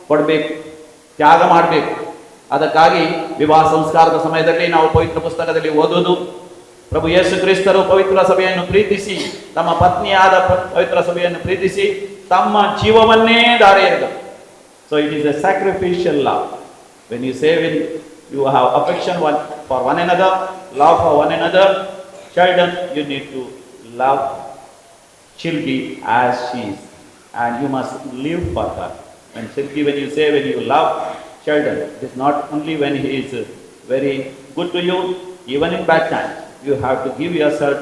[SPEAKER 5] ಕೊಡಬೇಕು, ತ್ಯಾಗ ಮಾಡಬೇಕು. ಅದಕ್ಕಾಗಿ ವಿವಾಹ ಸಂಸ್ಕಾರದ ಸಮಯದಲ್ಲಿ ನಾವು ಪವಿತ್ರ ಪುಸ್ತಕದಲ್ಲಿ ಓದುವುದು, ಪ್ರಭು ಯೇಸು ಕ್ರಿಸ್ತರು ಪವಿತ್ರ ಸಭೆಯನ್ನು ಪ್ರೀತಿಸಿ, ತಮ್ಮ ಪತ್ನಿಯಾದ ಪವಿತ್ರ ಸಭೆಯನ್ನು ಪ್ರೀತಿಸಿ ತಮ್ಮ ಜೀವವನ್ನೇ ದಾರೆ ಎರೆದರು. So it is a sacrificial love. When you say when you have affection for one another, love for one another, children, you need to love Chilgi as she is, and you must live for her. When Chilgi, when you say when you love children, it is not only when he is very good to you, even in bad times. You have to give yourself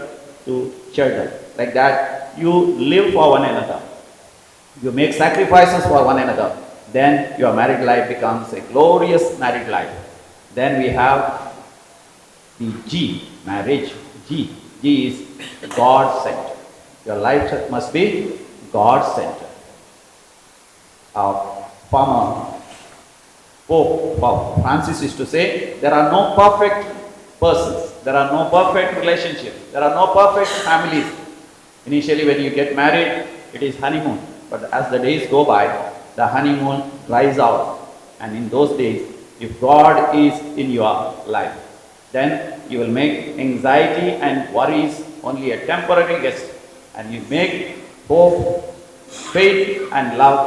[SPEAKER 5] to children. Like that, you live for one another. You make sacrifices for one another. Then your married life becomes a glorious married life. Then we have the G, marriage. G. G is God-centered. Your life must be God-centered. Our former Pope Francis used to say, there are no perfect persons. There are no perfect relationships. There are no perfect families. Initially, when you get married, it is honeymoon. But as the days go by, the honeymoon dries out. And in those days, if God is in your life, then you will make anxiety and worries only a temporary guest. And you make hope, faith, and love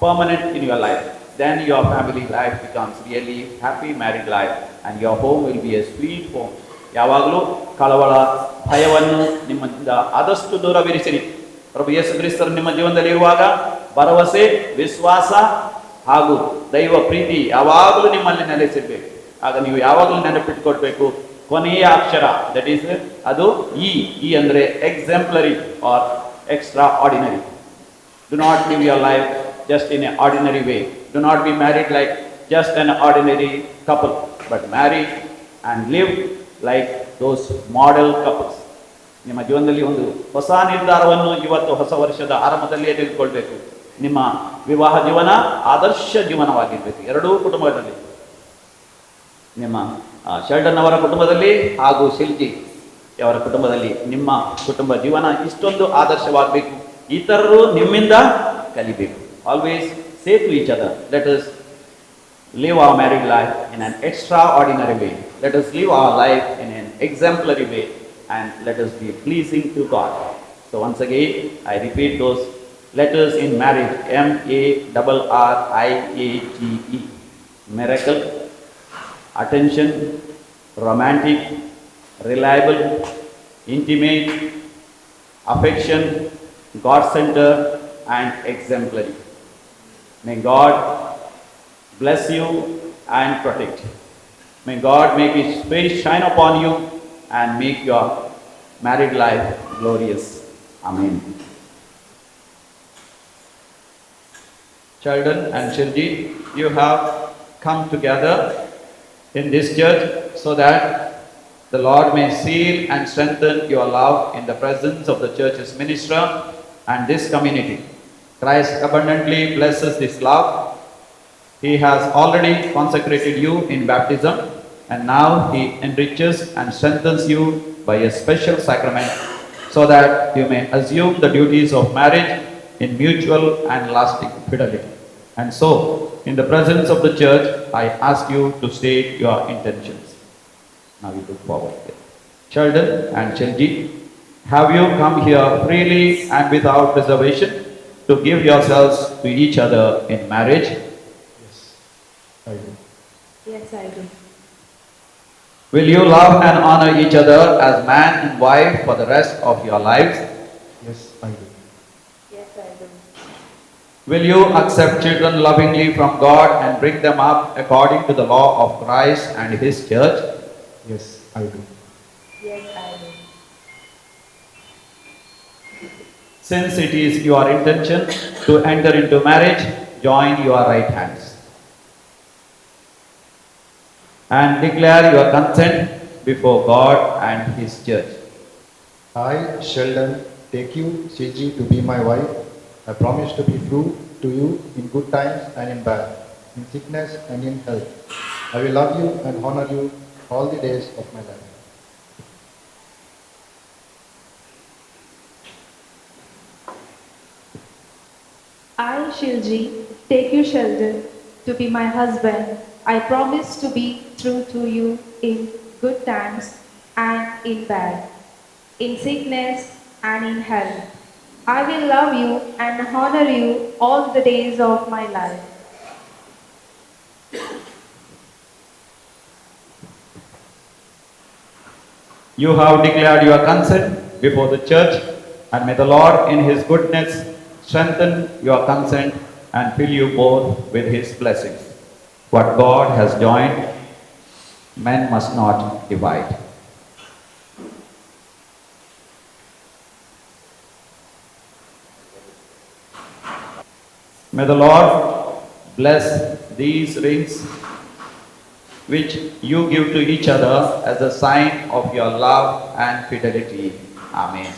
[SPEAKER 5] permanent in your life. Then your family life becomes really happy married life. And your home will be a sweet home. ಯಾವಾಗಲೂ ಕಳವಳ, ಭಯವನ್ನು ನಿಮ್ಮಿಂದ ಆದಷ್ಟು ದೂರವಿರಿಸಿರಿ. ಪ್ರಭು ಯೇಸು ಕ್ರಿಸ್ತರು ನಿಮ್ಮ ಜೀವನದಲ್ಲಿ ಇರುವಾಗ ಭರವಸೆ, ವಿಶ್ವಾಸ ಹಾಗೂ ದೈವ ಪ್ರೀತಿ ಯಾವಾಗಲೂ ನಿಮ್ಮಲ್ಲಿ ನೆಲೆಸಿರ್ಬೇಕು. ಆಗ ನೀವು ಯಾವಾಗಲೂ ನೆನಪಿಟ್ಟುಕೊಳ್ಬೇಕು, ಕೊನೆಯ ಅಕ್ಷರ ದಟ್ ಈಸ್ ಅದು ಇ ಅಂದರೆ exemplary or extraordinary. Do not live your life just in an ordinary way. Do not be married like just an ordinary couple, but marry and live like those model couples. ನಿಮ್ಮ ಜೀವನದಲ್ಲಿ ಒಂದು ಹೊಸ ನಿರ್ಧಾರವನ್ನು ಇವತ್ತು ಹೊಸ ವರ್ಷದ ಆರಂಭದಲ್ಲಿಯೇ ತೆಗೆದುಕೊಳ್ಬೇಕು. ನಿಮ್ಮ ವಿವಾಹ ಜೀವನ ಆದರ್ಶ ಜೀವನವಾಗಿರಬೇಕು ಎರಡೂ ಕುಟುಂಬದಲ್ಲಿ, ನಿಮ್ಮ ಶೆಲ್ಡನ್ ಅವರ ಕುಟುಂಬದಲ್ಲಿ ಹಾಗೂ ಶಿಲ್ಜಿ ಅವರ ಕುಟುಂಬದಲ್ಲಿ ನಿಮ್ಮ ಕುಟುಂಬ ಜೀವನ ಇಷ್ಟೊಂದು ಆದರ್ಶವಾಗಬೇಕು. ಇತರರು ನಿಮ್ಮಿಂದ ಕಲಿಬೇಕು. Always say to each other, let us live our married life in an extraordinary way. Let us live our life in an exemplary way, and let us be pleasing to God. So once again, I repeat those letters in marriage: MARRIAGE. Miracle, attention, romantic, reliable, intimate, affection, God-centered, and exemplary. May God bless you and protect you. May God make His face shine upon you and make your married life glorious. Amen. Children and children, you have come together in this church so that the Lord may seal and strengthen your love in the presence of the church's minister and this community. Christ abundantly blesses this love. He has already consecrated you in baptism, and now He enriches and strengthens you by a special sacrament so that you may assume the duties of marriage in mutual and lasting fidelity. And so, in the presence of the church, I ask you to state your intentions. Now you look forward here. Sheldon and Shelji, have you come here freely and without reservation to give yourselves to each other in marriage?
[SPEAKER 6] Yes, I do.
[SPEAKER 7] Yes, I do.
[SPEAKER 5] Will you love and honor each other as man and wife for the rest of your lives?
[SPEAKER 6] Yes, I do.
[SPEAKER 7] Yes, I do.
[SPEAKER 5] Will you accept children lovingly from God and bring them up according to the law of Christ and His church?
[SPEAKER 6] Yes, I do.
[SPEAKER 7] Yes, I do.
[SPEAKER 5] Since it is your intention to enter into marriage, join your right hands and declare your consent before God and His church.
[SPEAKER 8] I, Sheldon, take you, Shiji, to be my wife. I promise to be true to you in good times and in bad, in sickness and in health. I will love you and honor you all the days of my life.
[SPEAKER 9] I, Shilji, take you, Sheldon, to be my husband. I promise to be true to you in good times and in bad, in sickness and in health. I will love you and honor you all the days of my life.
[SPEAKER 5] You have declared your consent before the church, and may the Lord in His goodness strengthen your consent and fill you both with His blessings. What God has joined, men must not divide. May the Lord bless these rings which you give to each other as a sign of your love and fidelity. Amen.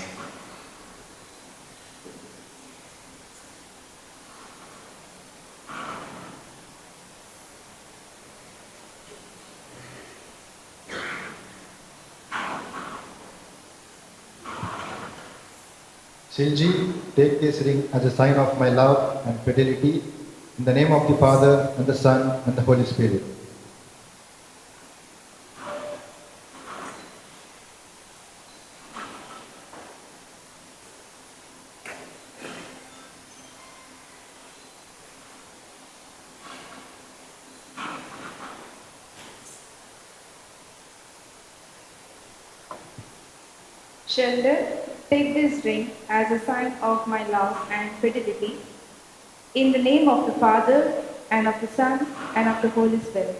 [SPEAKER 8] Shiji, take this ring as a sign of my love and fidelity in the name of the Father and the Son and the Holy Spirit.
[SPEAKER 9] Sheldon, take this ring as a sign of my love and fidelity. In the name of the Father, and of the Son, and of the Holy Spirit.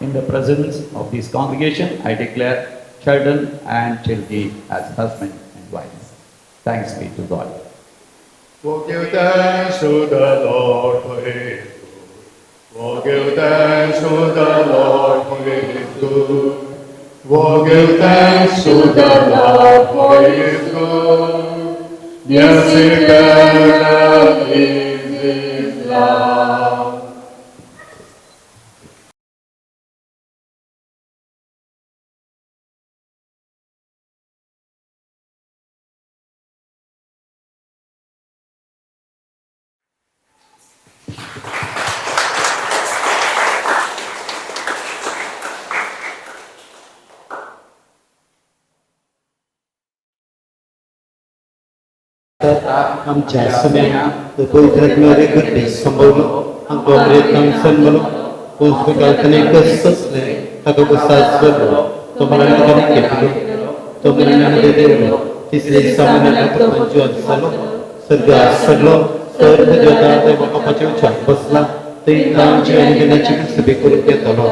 [SPEAKER 5] In the presence of this congregation, I declare Sheldon and Chilji as husband and wife. Thanks be to God.
[SPEAKER 10] We'll give thanks to the Lord for His good. We'll give thanks to the Lord for His good. We'll give thanks to the Lord for His good. Yes, eternal is His love.
[SPEAKER 4] आमच्या सगळ्यांना पवित्रात्म्याने घडले संभवलं आमच्या संभवलं पुस्तकातने कसले तगबसाच बरलो तुम्हाला निघाले केलं तुम्हाला निघाले देवलो तिसरे सामान्य पंचवाद सालो सगळा सगळं तर देवता देवकापाचे उच्चार बसला ते आमची आणि देण्याची सभे करून घेतलो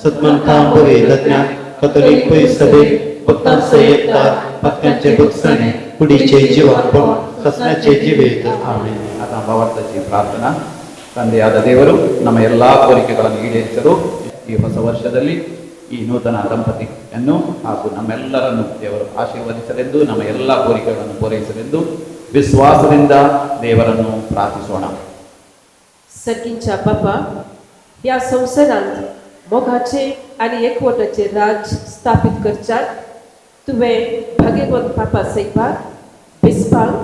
[SPEAKER 4] सत्मन थांबवे लज्ञा कथोलिक पैसभे भक्तांचे एकता भक्तांचे भक्ताने पुढीचे जीवन ಸಸ್ನಚೆ ಜೀವಿತ ಆಮೆನ್.
[SPEAKER 5] ಆದ ಭಾವಾರ್ಥಕ್ಕೆ ಪ್ರಾರ್ಥನಾ. ತಂದೆಯಾದ ದೇವರು ನಮ್ಮ ಎಲ್ಲ ಕೋರಿಕೆಗಳನ್ನು ಈಡೇರಿಸಲು ಈ ಹೊಸ ವರ್ಷದಲ್ಲಿ ಈ ನೂತನ ದಂಪತಿಯನ್ನು ಹಾಗೂ ನಮ್ಮೆಲ್ಲರನ್ನು ದೇವರು ಆಶೀರ್ವದಿಸಲೆಂದು ನಮ್ಮ ಎಲ್ಲ ಕೋರಿಕೆಗಳನ್ನು ಪೂರೈಸಲೆಂದು ವಿಶ್ವಾಸದಿಂದ ದೇವರನ್ನು ಪ್ರಾರ್ಥಿಸೋಣ.
[SPEAKER 7] सर्गींच्या बापा ह्या संवसारांत मोगाचे आणि एकवटाचे राज स्थापित करच्यात तुवें भागेवंत पापा सैपाक बिस्पांक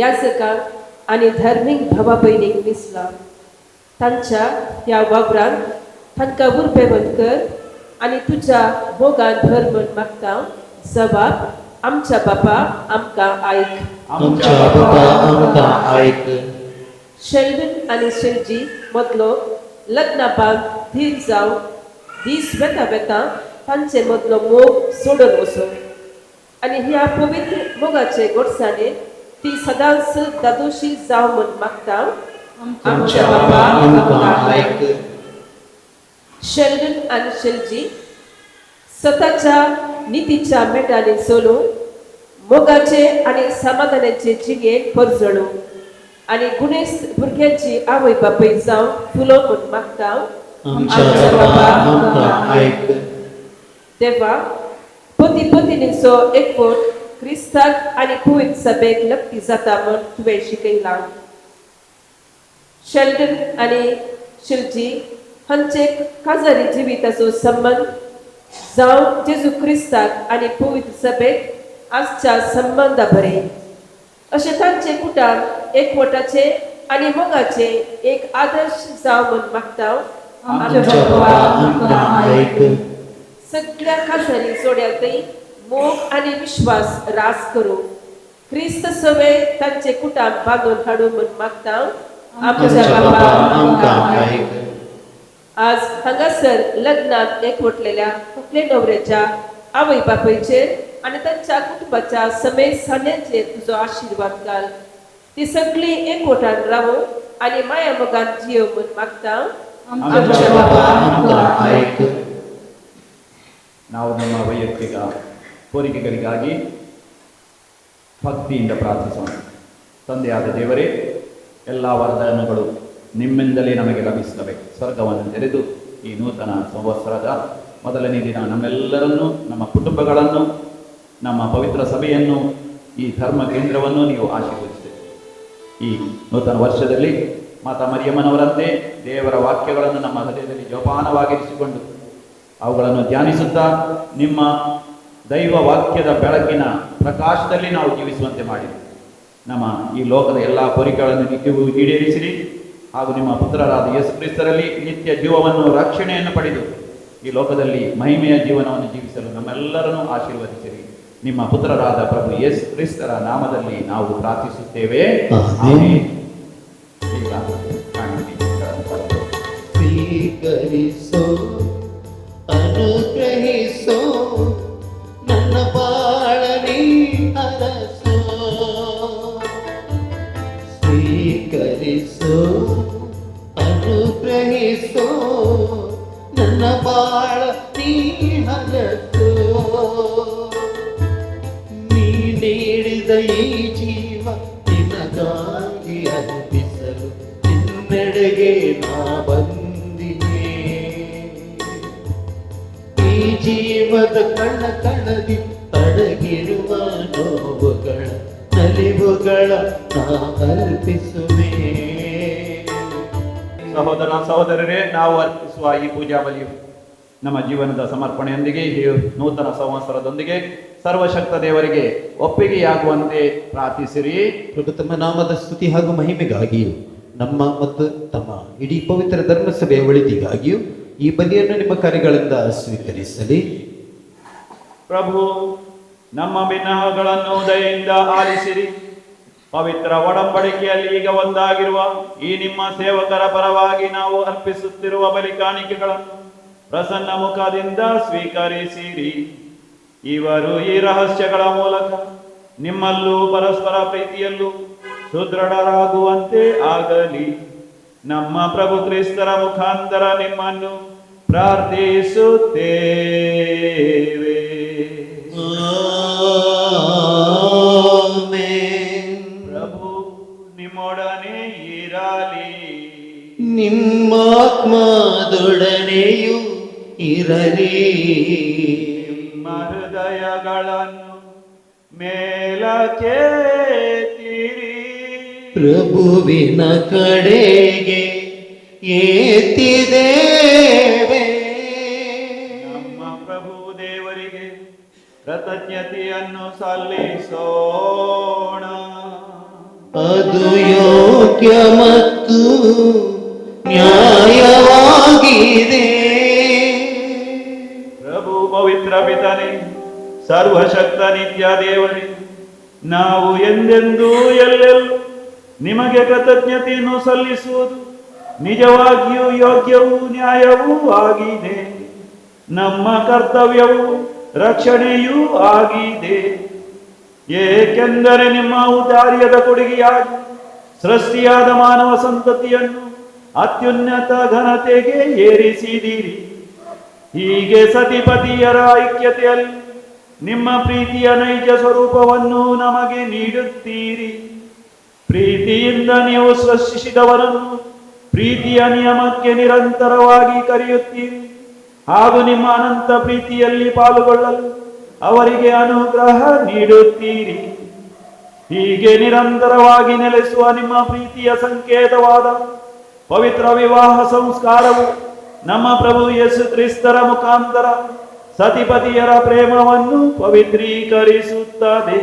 [SPEAKER 7] याजकांक आनी धर्मीक भावा भयणीक विसला तांच्या ह्या वावरान तांकां उर्बेवंत कर आनी तुज्या मोगान भर म्हण मागता जबाब आमच्या बापा आमकां आयक.
[SPEAKER 4] आमच्या बापा आमकां आयक.
[SPEAKER 7] शेल्डन आनी शेल्जी मदलो लग्नापाक धीर जावन दीस वेता वेता तांचे मदलो मोग सोडून वचो आनी ह्या पवित्र मोगाचे गोडसाणे ती सदांच दादोशी जाव म्हण मागता आमच्या बापा आमकां आयक. शेल्डन आनी शेल्जी स्वताच्या नितीच्या मेटांनी चलून मोगाचे आनी समाधानाचे जिणेक परजळू आनी गुणेस्त भुरग्यांची आवय बापूय जावन फुलो म्हण मागता
[SPEAKER 4] आमच्या बापा आमकां आयक.
[SPEAKER 7] देवा पती पत्नीचो एकवट क्रिस्ताक आनी पवित्र सभेक लक्ती जाता म्हण तुवें शिकयलां. शेल्डन आनी शिल्जी हांचे काजारी जिविताचो संबंध जावं जेजू क्रिस्ताक आनी पवित्र सभेक आजच्या संबंदा बरे अशें तांचे कुटांब एकवटाचे आनी मोगाचे एक आदर्श जाव म्हण मागता
[SPEAKER 4] आमच्या बापा आमकां आयक.
[SPEAKER 7] सगळ्या काजारी जोड्यांतय मोग आनी विश्वास रास करूं क्रिस्त सवे तांचे कुटांब बांदून हाडूं म्हण मागता आमच्या बापा आमकां आयक. आज हांगासर लग्नात एकवटलेल्या फुकले न्हवऱ्याच्या आवय बापूयचेर आनी तांच्या कुटुंबाच्या समेत सान्यांचेर तुजो आशिर्वाद घाल. ती सगळीं एकवटान रावूं आनी माया मोगान जियो म्हण मागता
[SPEAKER 4] आमच्या बापा आमकां आयक.
[SPEAKER 5] ನಾವು ನಮ್ಮ ವೈಯಕ್ತಿಕ ಕೋರಿಕೆಗಳಿಗಾಗಿ ಭಕ್ತಿಯಿಂದ ಪ್ರಾರ್ಥಿಸೋಣ. ತಂದೆಯಾದ ದೇವರೇ, ಎಲ್ಲ ವರದಾನಗಳು ನಿಮ್ಮಿಂದಲೇ ನಮಗೆ ಲಭಿಸುತ್ತವೆ. ಸ್ವರ್ಗವನ್ನು ತೆರೆದು ಈ ನೂತನ ಸಂವತ್ಸರದ ಮೊದಲನೇ ದಿನ ನಮ್ಮೆಲ್ಲರನ್ನೂ, ನಮ್ಮ ಕುಟುಂಬಗಳನ್ನು, ನಮ್ಮ ಪವಿತ್ರ ಸಭೆಯನ್ನು, ಈ ಧರ್ಮ ಕೇಂದ್ರವನ್ನು ನೀವು ಆಶೀರ್ವದಿಸಿದೆ. ಈ ನೂತನ ವರ್ಷದಲ್ಲಿ ಮಾತಾ ಮರಿಯಮ್ಮನವರಂತೆ ದೇವರ ವಾಕ್ಯಗಳನ್ನು ನಮ್ಮ ಹೃದಯದಲ್ಲಿ ಜೋಪಾನವಾಗಿರಿಸಿಕೊಂಡು ಅವುಗಳನ್ನು ಧ್ಯಾನಿಸುತ್ತಾ ನಿಮ್ಮ ದೈವ ವಾಕ್ಯದ ಬೆಳಕಿನ ಪ್ರಕಾಶದಲ್ಲಿ ನಾವು ಜೀವಿಸುವಂತೆ ಮಾಡಿರಿ. ನಮ್ಮ ಈ ಲೋಕದ ಎಲ್ಲ ಕೋರಿಕೆಗಳನ್ನು ನಿತ್ಯವೂ ಈಡೇರಿಸಿರಿ ಹಾಗೂ ನಿಮ್ಮ ಪುತ್ರರಾದ ಯೇಸು ಕ್ರಿಸ್ತರಲ್ಲಿ ನಿತ್ಯ ಜೀವವನ್ನು, ರಕ್ಷಣೆಯನ್ನು ಪಡೆದು ಈ ಲೋಕದಲ್ಲಿ ಮಹಿಮೆಯ ಜೀವನವನ್ನು ಜೀವಿಸಲು ನಮ್ಮೆಲ್ಲರನ್ನೂ ಆಶೀರ್ವದಿಸಿರಿ. ನಿಮ್ಮ ಪುತ್ರರಾದ ಪ್ರಭು ಯೇಸು ಕ್ರಿಸ್ತರ ನಾಮದಲ್ಲಿ ನಾವು ಪ್ರಾರ್ಥಿಸುತ್ತೇವೆ. ಆಮೆನ್. ಈಗ
[SPEAKER 4] ಸ್ವೀಕರಿಸೋ, ಅನುಗ್ರಹಿಸೋ, ನನ್ನ ಬಾಳನಿ ಅರಸೋ. ಸ್ವೀಕರಿಸೋ, ಅನುಗ್ರಹಿಸೋ, ನನ್ನ ಬಾಳ ನೀ ಹರಸೋ. ನೀ ನೀಡಿದ ಈ ಜೀವ ನಿನಗಾಗಿ ಅರ್ಪಿಸಲು ನಿನ್ನೆಡೆಗೆ ನಾ ಬಂದಿದೆ. ಈ ಜೀವದ ಕಣ ಕಣದಿ ಅಡಗಿರುವ ನೋವುಗಳ ನಲಿವುಗಳ ನಾ ಅರ್ಪಿಸುವೆ.
[SPEAKER 5] ಸಹೋದರ ಸಹೋದರರೇ, ನಾವು ಅರ್ಪಿಸುವ ಈ ಪೂಜಾ ಬಲಿಯು ನಮ್ಮ ಜೀವನದ ಸಮರ್ಪಣೆಯೊಂದಿಗೆ, ಈ ನೂತನ ಸಂವತ್ಸರದೊಂದಿಗೆ ಸರ್ವಶಕ್ತ ದೇವರಿಗೆ ಒಪ್ಪಿಗೆಯಾಗುವಂತೆ ಪ್ರಾರ್ಥಿಸಿರಿ.
[SPEAKER 4] ಪ್ರಭು ತಮ್ಮ ನಾಮದ ಸ್ತುತಿ ಹಾಗೂ ಮಹಿಮೆಗಾಗಿಯೂ ನಮ್ಮ ಮತ್ತು ತಮ್ಮ ಇಡೀ ಪವಿತ್ರ ಧರ್ಮಸಭೆಯ ಒಳಿತಿಗಾಗಿಯೂ ಈ ಬಲಿಯನ್ನು ನಿಮ್ಮ ಕಾರ್ಯಗಳಿಂದ ಸ್ವೀಕರಿಸಲಿ.
[SPEAKER 5] ಪ್ರಭು, ನಮ್ಮ ಬಿನ್ನಹಗಳನ್ನು ದಯೆಯಿಂದ ಆಲಿಸಿರಿ. ಪವಿತ್ರ ಒಡಂಬಡಿಕೆಯಲ್ಲಿ ಈಗ ಒಂದಾಗಿರುವ ಈ ನಿಮ್ಮ ಸೇವಕರ ಪರವಾಗಿ ನಾವು ಅರ್ಪಿಸುತ್ತಿರುವ ಬಲಿ ಕಾಣಿಕೆಗಳನ್ನು ಪ್ರಸನ್ನ ಮುಖದಿಂದ ಸ್ವೀಕರಿಸಿರಿ. ಇವರು ಈ ರಹಸ್ಯಗಳ ಮೂಲಕ ನಿಮ್ಮಲ್ಲೂ ಪರಸ್ಪರ ಪ್ರೀತಿಯಲ್ಲೂ ಸುದೃಢರಾಗುವಂತೆ ಆಗಲಿ. ನಮ್ಮ ಪ್ರಭು ಕ್ರಿಸ್ತರ ಮುಖಾಂತರ ನಿಮ್ಮನ್ನು ಪ್ರಾರ್ಥಿಸುತ್ತೇವೆ. ಪ್ರಭು ನಿಮ್ಮೊಡನೆ ಇರಲಿ.
[SPEAKER 4] ನಿಮ್ಮಾತ್ಮದೊಡನೆಯೂ ಇರಲಿ.
[SPEAKER 5] ನಿಮ್ಮ ಹೃದಯಗಳನ್ನು ಮೇಲಕ್ಕೆತ್ತಿರಿ.
[SPEAKER 4] ಪ್ರಭುವಿನ ಕಡೆಗೆ ಏತಿದ್ದೇವೆ.
[SPEAKER 5] ಕೃತಜ್ಞತೆಯನ್ನು ಸಲ್ಲಿಸೋಣ.
[SPEAKER 4] ಅದು ಯೋಗ್ಯ ಮತ್ತು ನ್ಯಾಯವಾಗಿದೆ.
[SPEAKER 5] ಪ್ರಭು ಪವಿತ್ರ ಪಿತನೇ, ಸರ್ವಶಕ್ತ ನಿತ್ಯ ದೇವರೇ, ನಾವು ಎಂದೆಂದೂ ಎಲ್ಲೆಲ್ಲೂ ನಿಮಗೆ ಕೃತಜ್ಞತೆಯನ್ನು ಸಲ್ಲಿಸುವುದು ನಿಜವಾಗಿಯೂ ಯೋಗ್ಯವೂ ನ್ಯಾಯವೂ ಆಗಿದೆ. ನಮ್ಮ ಕರ್ತವ್ಯವೂ ರಕ್ಷಣೆಯೂ ಆಗಿದೆ. ಏಕೆಂದರೆ ನಿಮ್ಮ ಔದಾರ್ಯದ ಕೊಡುಗೆಯಾಗಿ ಸೃಷ್ಟಿಯಾದ ಮಾನವ ಸಂತತಿಯನ್ನು ಅತ್ಯುನ್ನತ ಘನತೆಗೆ ಏರಿಸಿದಿರಿ. ಹೀಗೆ ಸತಿಪತಿಯರ ಐಕ್ಯತೆಯಲ್ಲಿ ನಿಮ್ಮ ಪ್ರೀತಿಯ ನೈಜ ಸ್ವರೂಪವನ್ನು ನಮಗೆ ನೀಡುತ್ತೀರಿ. ಪ್ರೀತಿಯಿಂದ ನೀವು ಸೃಷ್ಟಿಸಿದವರನ್ನು ಪ್ರೀತಿಯ ನಿಯಮಕ್ಕೆ ನಿರಂತರವಾಗಿ ಕರೆಯುತ್ತೀರಿ ಹಾಗೂ ನಿಮ್ಮ ಅನಂತ ಪ್ರೀತಿಯಲ್ಲಿ ಪಾಲ್ಗೊಳ್ಳಲು ಅವರಿಗೆ ಅನುಗ್ರಹ ನೀಡುತ್ತೀರಿ. ಹೀಗೆ ನಿರಂತರವಾಗಿ ನೆಲೆಸುವ ನಿಮ್ಮ ಪ್ರೀತಿಯ ಸಂಕೇತವಾದ ಪವಿತ್ರ ವಿವಾಹ ಸಂಸ್ಕಾರವು ನಮ್ಮ ಪ್ರಭು ಯೇಸು ಕ್ರಿಸ್ತರ ಮುಖಾಂತರ ಸತಿಪತಿಯರ ಪ್ರೇಮವನ್ನು ಪವಿತ್ರೀಕರಿಸುತ್ತದೆ.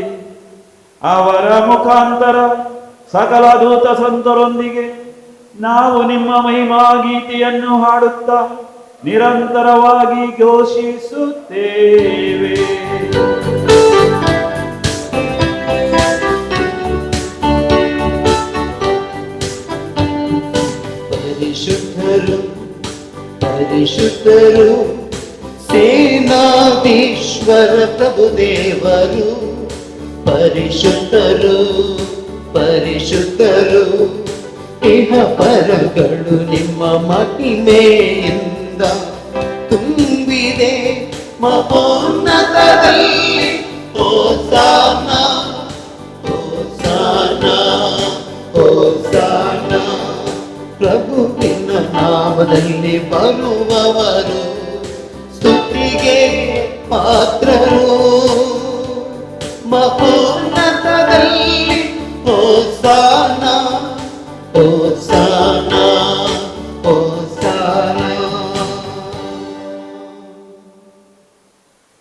[SPEAKER 5] ಅವರ ಮುಖಾಂತರ ಸಕಲ ದೂತ ಸಂತರೊಂದಿಗೆ ನಾವು ನಿಮ್ಮ ಮಹಿಮಾ ಗೀತೆಯನ್ನು ಹಾಡುತ್ತಾ ನಿರಂತರವಾಗಿ ಘೋಷಿಸುತ್ತೇವೆ.
[SPEAKER 4] ಪರಿಶುದ್ಧರು ಪರಿಶುದ್ಧರು ಸೇನಾಧೀಶ್ವರ ಪ್ರಭು ದೇವರು. ಪರಿಶುದ್ಧರು ಪರಿಶುದ್ಧರು ಇಹ ಪರಗಳು ನಿಮ್ಮ ಮಹಿಮೆಯಿಂದ ತುಂಬಿದೆ. ಮಹೋನ್ನತದಲ್ಲಿ ಹೋಸಾನ ಹೋಸಾನ ಹೋಸಾನ. ಪ್ರಭುವಿನ ನಾಮದಲ್ಲಿ ಬರುವವರು ಸ್ತುತಿಗೆ ಪಾತ್ರರು. ಮಹೋನ್ನತದಲ್ಲಿ ಹೋಸಾನ ಹೋಸಾನ ಹೋಸಾನ.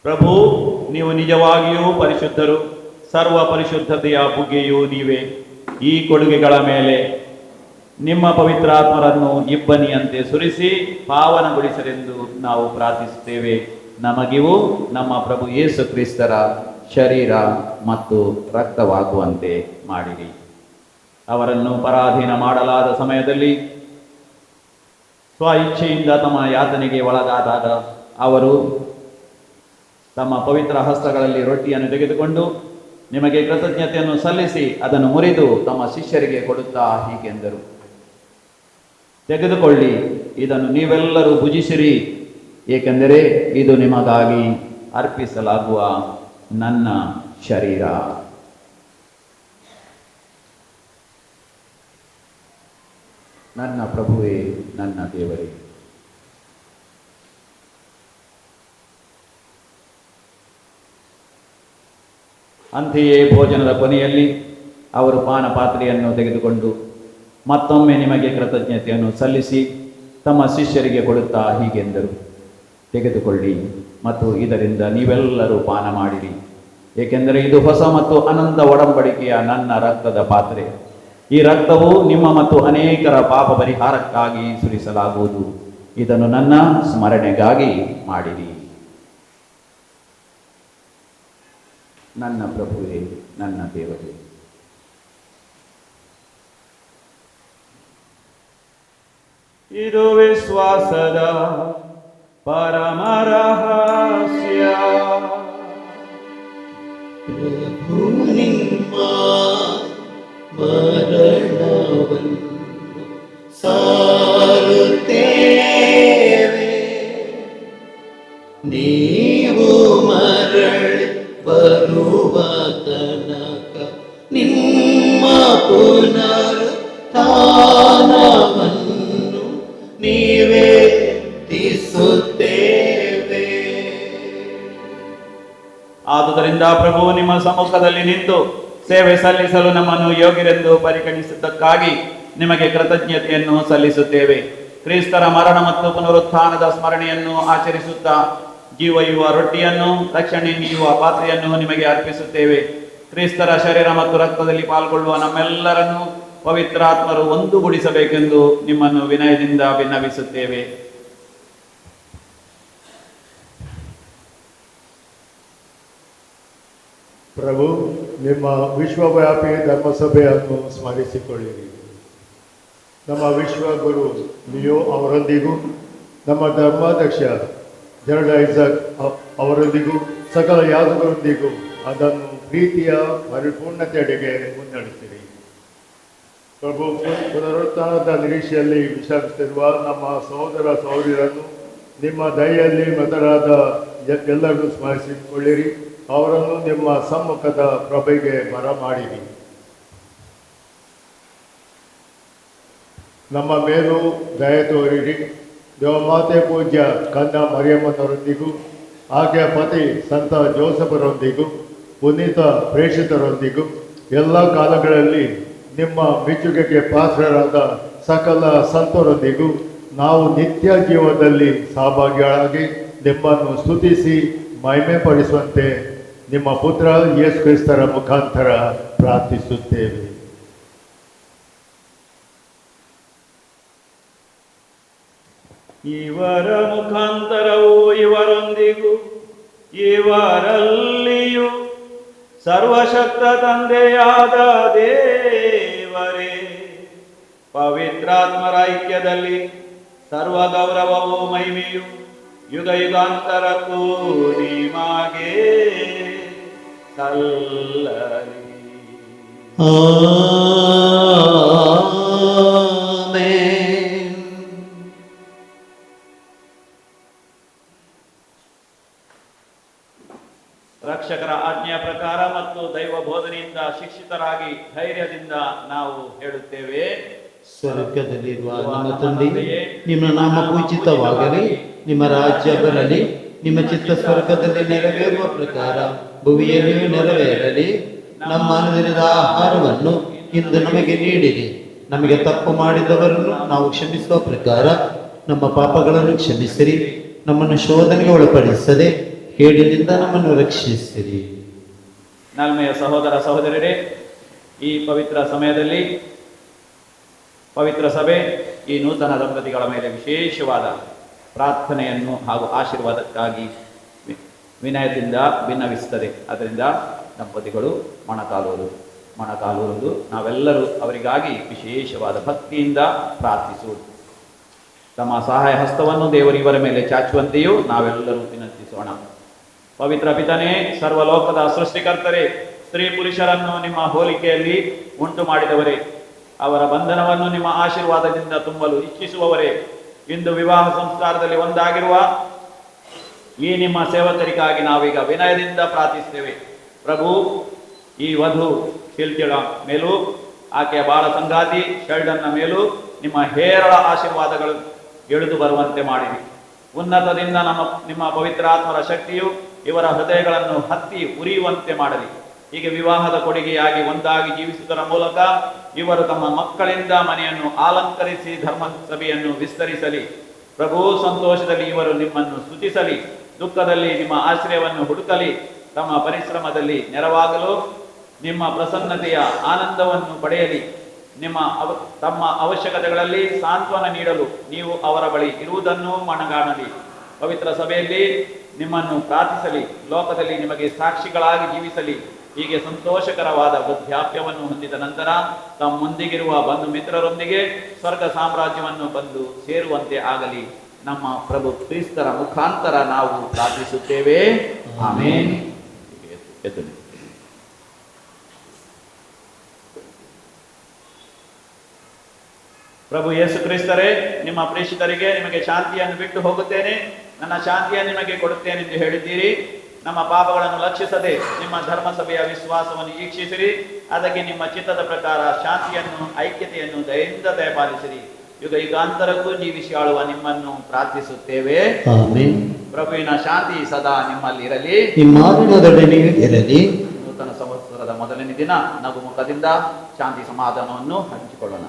[SPEAKER 5] ಪ್ರಭು, ನೀವು ನಿಜವಾಗಿಯೂ ಪರಿಶುದ್ಧರು. ಸರ್ವ ಪರಿಶುದ್ಧತೆಯ ಬುಗ್ಗೆಯೂ ನೀವೇ. ಈ ಕೊಡುಗೆಗಳ ಮೇಲೆ ನಿಮ್ಮ ಪವಿತ್ರಾತ್ಮರನ್ನು ಇಬ್ಬನಿಯಂತೆ ಸುರಿಸಿ ಪಾವನಗೊಳಿಸಲೆಂದು ನಾವು ಪ್ರಾರ್ಥಿಸುತ್ತೇವೆ. ನಮಗಿವು ನಮ್ಮ ಪ್ರಭು ಯೇಸು ಕ್ರಿಸ್ತರ ಶರೀರ ಮತ್ತು ರಕ್ತವಾಗುವಂತೆ ಮಾಡಿರಿ. ಅವರನ್ನು ಪರಾಧೀನ ಮಾಡಲಾದ ಸಮಯದಲ್ಲಿ ಸ್ವ ಇಚ್ಛೆಯಿಂದ ತಮ್ಮ ಯಾತನೆಗೆ ಒಳಗಾದಾಗ ಅವರು ತಮ್ಮ ಪವಿತ್ರ ಹಸ್ತಗಳಲ್ಲಿ ರೊಟ್ಟಿಯನ್ನು ತೆಗೆದುಕೊಂಡು ನಿಮಗೆ ಕೃತಜ್ಞತೆಯನ್ನು ಸಲ್ಲಿಸಿ ಅದನ್ನು ಮುರಿದು ತಮ್ಮ ಶಿಷ್ಯರಿಗೆ ಕೊಡುತ್ತಾ ಹೀಗೆಂದರು, ತೆಗೆದುಕೊಳ್ಳಿ, ಇದನ್ನು ನೀವೆಲ್ಲರೂ ಭುಜಿಸಿರಿ, ಏಕೆಂದರೆ ಇದು ನಿಮಗಾಗಿ ಅರ್ಪಿಸಲಾಗುವ ನನ್ನ ಶರೀರ. ನನ್ನ ಪ್ರಭುವೇ, ನನ್ನ ದೇವರೇ. ಅಂತೆಯೇ ಭೋಜನದ ಕೊನೆಯಲ್ಲಿ ಅವರು ಪಾನಪಾತ್ರೆಯನ್ನು ತೆಗೆದುಕೊಂಡು ಮತ್ತೊಮ್ಮೆ ನಿಮಗೆ ಕೃತಜ್ಞತೆಯನ್ನು ಸಲ್ಲಿಸಿ ತಮ್ಮ ಶಿಷ್ಯರಿಗೆ ಕೊಡುತ್ತಾ ಹೀಗೆಂದರು, ತೆಗೆದುಕೊಳ್ಳಿ ಮತ್ತು ಇದರಿಂದ ನೀವೆಲ್ಲರೂ ಪಾನ ಮಾಡಿರಿ, ಏಕೆಂದರೆ ಇದು ಹೊಸ ಮತ್ತು ಅನಂತ ಒಡಂಬಡಿಕೆಯ ನನ್ನ ರಕ್ತದ ಪಾತ್ರೆ. ಈ ರಕ್ತವು ನಿಮ್ಮ ಮತ್ತು ಅನೇಕರ ಪಾಪ ಪರಿಹಾರಕ್ಕಾಗಿ ಸುರಿಸಲಾಗುವುದು. ಇದನ್ನು ನನ್ನ ಸ್ಮರಣೆಗಾಗಿ ಮಾಡಿರಿ. ನನ್ನ ಪ್ರಭುವೇ, ನನ್ನ ದೇವರೇ. ಇದು ವಿಶ್ವಾಸದ ಪರಮ ರಹಸ್ಯ.
[SPEAKER 4] ಪ್ರಭು ನಿಮ್ಮ ಮರಣವನ್ನು ಸಾರುತ್ತೇವೆ, ನೀವು ಮರಳಿ ಬರುವ ತನಕ ನಿಮ್ಮ ಪುನರುತ್ಥಾನವನ್ನು ನಿವೇದಿಸುತ್ತೇವೆ.
[SPEAKER 5] ಆದುದರಿಂದ ಪ್ರಭು ನಿಮ್ಮ ಸಮ್ಮುಖದಲ್ಲಿ ನಿಂತು ಸೇವೆ ಸಲ್ಲಿಸಲು ನಮ್ಮನ್ನು ಯೋಗ್ಯರೆಂದು ಪರಿಗಣಿಸಿದ್ದಕ್ಕಾಗಿ ನಿಮಗೆ ಕೃತಜ್ಞತೆಯನ್ನು ಸಲ್ಲಿಸುತ್ತೇವೆ. ಕ್ರಿಸ್ತರ ಮರಣ ಮತ್ತು ಪುನರುತ್ಥಾನದ ಸ್ಮರಣೆಯನ್ನು ಆಚರಿಸುತ್ತಾ ಜೀವಯುವ ರೊಟ್ಟಿಯನ್ನು ರಕ್ಷಣೆ ನೀಡುವ ಪಾತ್ರೆಯನ್ನು ನಿಮಗೆ ಅರ್ಪಿಸುತ್ತೇವೆ. ಕ್ರಿಸ್ತರ ಶರೀರ ಮತ್ತು ರಕ್ತದಲ್ಲಿ ಪಾಲ್ಗೊಳ್ಳುವ ನಮ್ಮೆಲ್ಲರನ್ನು ಪವಿತ್ರಾತ್ಮರು ಒಂದುಗೂಡಿಸಬೇಕೆಂದು ನಿಮ್ಮನ್ನು ವಿನಯದಿಂದ ವಿನ್ನವಿಸುತ್ತೇವೆ.
[SPEAKER 10] ಪ್ರಭು, ನಿಮ್ಮ ವಿಶ್ವವ್ಯಾಪಿ ಧರ್ಮಸಭೆಯನ್ನು ಸ್ಮರಿಸಿಕೊಳ್ಳಿರಿ. ನಮ್ಮ ವಿಶ್ವಗುರು ಲಿಯೋ ಅವರೊಂದಿಗೂ ನಮ್ಮ ಧರ್ಮಾಧ್ಯಕ್ಷ ಜರ್ಡ್ ಐಸಕ್ ಅವರೊಂದಿಗೂ ಸಕಲ ಯಾಜಕರೊಂದಿಗೂ ಅದನ್ನು ಪ್ರೀತಿಯ ಪರಿಪೂರ್ಣತೆಯಡೆಗೆ ಮುನ್ನಡೆಸಿರಿ. ಪ್ರಭು, ಪುನರುತ್ಥಾನದ ನಿರೀಕ್ಷೆಯಲ್ಲಿ ವಿಶ್ರಮಿಸುತ್ತಿರುವ ನಮ್ಮ ಸಹೋದರ ಸಹೋದರರನ್ನು ನಿಮ್ಮ ದಯೆಯಲ್ಲಿ ಮೃತರಾದ ಎಲ್ಲರನ್ನೂ ಸ್ಮರಿಸಿಕೊಳ್ಳಿರಿ. ಅವರನ್ನು ನಿಮ್ಮ ಸಮ್ಮುಖದ ಪ್ರಭೆಗೆ ಬರಮಾಡಿರಿ. ನಮ್ಮ ಮೇಲೂ ದಯೆ ತೋರಿರಿ. ದೇವಮಾತೆ ಪೂಜ್ಯ ಕನ್ಯಾ ಮರಿಯಮ್ಮನವರೊಂದಿಗೂ ಆಕೆಯ ಪತಿ ಸಂತ ಜೋಸಫರೊಂದಿಗೂ ಪುನೀತ ಪ್ರೇಷಿತರೊಂದಿಗೂ ಎಲ್ಲ ಕಾಲಗಳಲ್ಲಿ ನಿಮ್ಮ ಮೆಚ್ಚುಗೆಗೆ ಪಾತ್ರರಾದ ಸಕಲ ಸಂತರೊಂದಿಗೂ ನಾವು ನಿತ್ಯ ಜೀವನದಲ್ಲಿ ಸಹಭಾಗಿಗಳಾಗಿ ನಿಮ್ಮನ್ನು ಸ್ತುತಿಸಿ ಮಹಿಮೆ ಪಡಿಸುವಂತೆ ನಿಮ್ಮ ಪುತ್ರ ಯೇಸು ಕ್ರಿಸ್ತರ ಮುಖಾಂತರ ಪ್ರಾರ್ಥಿಸುತ್ತೇವೆ.
[SPEAKER 5] ಇವರ ಮುಖಾಂತರವೂ ಇವರೊಂದಿಗೂ ಇವರಲ್ಲಿಯೂ ಸರ್ವಶಕ್ತ ತಂದೆಯಾದ ದೇವರೇ, ಪವಿತ್ರಾತ್ಮರ ಐಕ್ಯದಲ್ಲಿ ಸರ್ವ ಗೌರವವೂ ಮಹಿಮೆಯು ಯುಗ ಯುಗಾಂತರಕ್ಕೂ ನಿಮಗೆ ಸಲ್ಲಲಿ. ರಕ್ಷಕರ ಆಜ್ಞೆಯ ಪ್ರಕಾರ ಮತ್ತು ದೈವ ಬೋಧನೆಯಿಂದ ಶಿಕ್ಷಿತರಾಗಿ ಧೈರ್ಯದಿಂದ ನಾವು ಹೇಳುತ್ತೇವೆ.
[SPEAKER 4] ಸ್ವರ್ಗದಲ್ಲಿರುವ ನಮ್ಮ ತಂದೆಯೇ, ನಿಮ್ಮ ನಾಮ ಪೂಜಿತವಾಗಲಿ, ನಿಮ್ಮ ರಾಜ್ಯ ಬರಲಿ, ನಿಮ್ಮ ಚಿತ್ತ ಸ್ವರ್ಗದಲ್ಲಿ ನೆರವೇರುವ ಪ್ರಕಾರ ಭುವಿಯಲ್ಲಿಯೂ ನೆರವೇರಲಿ. ನಮ್ಮ ಅನುದಿನದ ಆಹಾರವನ್ನು ಇಂದು ನಮಗೆ ನೀಡಿರಿ. ನಮಗೆ ತಪ್ಪು ಮಾಡಿದವರನ್ನು ನಾವು ಕ್ಷಮಿಸುವ ಪ್ರಕಾರ ನಮ್ಮ ಪಾಪಗಳನ್ನು ಕ್ಷಮಿಸಿರಿ. ನಮ್ಮನ್ನು ಶೋಧನೆಗೆ ಒಳಪಡಿಸದೆ ಕೇಡಿನಿಂದ ನಮ್ಮನ್ನು ರಕ್ಷಿಸಿರಿ.
[SPEAKER 5] ನಾಲ್ಮೆಯ ಸಹೋದರ ಸಹೋದರರೇ, ಈ ಪವಿತ್ರ ಸಮಯದಲ್ಲಿ ಪವಿತ್ರ ಸಭೆ ಈ ನೂತನ ದಂಪತಿಗಳ ಮೇಲೆ ವಿಶೇಷವಾದ ಪ್ರಾರ್ಥನೆಯನ್ನು ಹಾಗೂ ಆಶೀರ್ವಾದಕ್ಕಾಗಿ ವಿನಯದಿಂದ ಭಿನ್ನವಿಸುತ್ತದೆ. ಅದರಿಂದ ದಂಪತಿಗಳು ಮೊಣಕಾಲೂರುವುದು ನಾವೆಲ್ಲರೂ ಅವರಿಗಾಗಿ ವಿಶೇಷವಾದ ಭಕ್ತಿಯಿಂದ ಪ್ರಾರ್ಥಿಸುವುದು. ತಮ್ಮ ಸಹಾಯ ಹಸ್ತವನ್ನು ದೇವರು ಇವರ ಮೇಲೆ ಚಾಚುವಂತೆಯೂ ನಾವೆಲ್ಲರೂ ವಿನಂತಿಸೋಣ. ಪವಿತ್ರ ಪಿತನೇ, ಸರ್ವಲೋಕದ ಸೃಷ್ಟಿಕರ್ತರೇ, ಸ್ತ್ರೀ ಪುರುಷರನ್ನು ನಿಮ್ಮ ಹೋಲಿಕೆಯಲ್ಲಿ ಉಂಟು ಮಾಡಿದವರೇ, ಅವರ ಬಂಧನವನ್ನು ನಿಮ್ಮ ಆಶೀರ್ವಾದದಿಂದ ತುಂಬಲು ಇಚ್ಛಿಸುವವರೇ, ಇಂದು ವಿವಾಹ ಸಂಸ್ಕಾರದಲ್ಲಿ ಒಂದಾಗಿರುವ ಈ ನಿಮ್ಮ ಸೇವಕರಿಗಾಗಿ ನಾವೀಗ ವಿನಯದಿಂದ ಪ್ರಾರ್ಥಿಸ್ತೇವೆ. ಪ್ರಭು, ಈ ವಧು ಶಿಲ್ತಿಗಳ ಮೇಲೂ ಆಕೆಯ ಬಾಳ ಸಂಗಾತಿ ಶೆಲ್ಡನ್ನ ಮೇಲೂ ನಿಮ್ಮ ಹೇರಳ ಆಶೀರ್ವಾದಗಳು ಎಳೆದು ಬರುವಂತೆ ಮಾಡಿರಿ. ಉನ್ನತದಿಂದ ನಿಮ್ಮ ಪವಿತ್ರಾತ್ಮರ ಶಕ್ತಿಯು ಇವರ ಹೃದಯಗಳನ್ನು ಹತ್ತಿ ಉರಿಯುವಂತೆ ಮಾಡಲಿ. ಹೀಗೆ ವಿವಾಹದ ಕೊಡುಗೆಯಾಗಿ ಒಂದಾಗಿ ಜೀವಿಸುವುದರ ಮೂಲಕ ಇವರು ತಮ್ಮ ಮಕ್ಕಳಿಂದ ಮನೆಯನ್ನು ಅಲಂಕರಿಸಿ ಧರ್ಮ ಸಭೆಯನ್ನು ವಿಸ್ತರಿಸಲಿ. ಪ್ರಭು, ಸಂತೋಷದಲ್ಲಿ ಇವರು ನಿಮ್ಮನ್ನು ಸ್ತುತಿಸಲಿ, ದುಃಖದಲ್ಲಿ ನಿಮ್ಮ ಆಶ್ರಯವನ್ನು ಹುಡುಕಲಿ. ತಮ್ಮ ಪರಿಶ್ರಮದಲ್ಲಿ ನೆರವಾಗಲು ನಿಮ್ಮ ಪ್ರಸನ್ನತೆಯ ಆನಂದವನ್ನು ಪಡೆಯಲಿ. ತಮ್ಮ ಅವಶ್ಯಕತೆಗಳಲ್ಲಿ ಸಾಂತ್ವನ ನೀಡಲು ನೀವು ಅವರ ಬಳಿ ಇರುವುದನ್ನು ಮನಗಾಣಲಿ. ಪವಿತ್ರ ಸಭೆಯಲ್ಲಿ ನಿಮ್ಮನ್ನು ಪ್ರಾರ್ಥಿಸಲಿ, ಲೋಕದಲ್ಲಿ ನಿಮಗೆ ಸಾಕ್ಷಿಗಳಾಗಿ ಜೀವಿಸಲಿ. ಹೀಗೆ ಸಂತೋಷಕರವಾದ ವೃದ್ಧಾಪ್ಯವನ್ನು ಹೊಂದಿದ ನಂತರ ತಮ್ಮೊಂದಿಗಿರುವ ಬಂಧು ಮಿತ್ರರೊಂದಿಗೆ ಸ್ವರ್ಗ ಸಾಮ್ರಾಜ್ಯವನ್ನು ಬಂದು ಸೇರುವಂತೆ ಆಗಲಿ. ನಮ್ಮ ಪ್ರಭು ಕ್ರಿಸ್ತರ ಮುಖಾಂತರ ನಾವು ಪ್ರಾರ್ಥಿಸುತ್ತೇವೆ. ಆಮೇನ್. ಪ್ರಭು ಯೇಸು ಕ್ರಿಸ್ತರೇ, ನಿಮ್ಮ ಪ್ರೇಷಿತರಿಗೆ ನಿಮಗೆ ಶಾಂತಿಯನ್ನು ಬಿಟ್ಟು ಹೋಗುತ್ತೇನೆ, ನನ್ನ ಶಾಂತಿಯನ್ನು ನಿಮಗೆ ಕೊಡುತ್ತೇನೆ ಎಂದು ಹೇಳಿದ್ದೀರಿ. ನಮ್ಮ ಪಾಪಗಳನ್ನು ಲಕ್ಷಿಸದೆ ನಿಮ್ಮ ಧರ್ಮಸಭೆಯ ವಿಶ್ವಾಸವನ್ನು ಈಕ್ಷಿಸಿರಿ. ಅದಕ್ಕೆ ನಿಮ್ಮ ಚಿತ್ತದ ಪ್ರಕಾರ ಶಾಂತಿಯನ್ನು, ಐಕ್ಯತೆಯನ್ನು ದಯೆಯಿಂದ ದಯಪಾಲಿಸಿರಿ. ಯುಗ ಯುಗಾಂತರಕ್ಕೂ ಜೀವಿಸಿ ಆಳುವ ನಿಮ್ಮನ್ನು ಪ್ರಾರ್ಥಿಸುತ್ತೇವೆ. ಪ್ರಭುವಿನ ಶಾಂತಿ ಸದಾ ನಿಮ್ಮಲ್ಲಿ ಇರಲಿ,
[SPEAKER 4] ಇರಲಿ.
[SPEAKER 5] ನೂತನ ಸಂವತ್ಸರದ ಮೊದಲನೇ ದಿನ ನಗುಮುಖದಿಂದ ಶಾಂತಿ ಸಮಾಧಾನವನ್ನು ಹಂಚಿಕೊಳ್ಳೋಣ.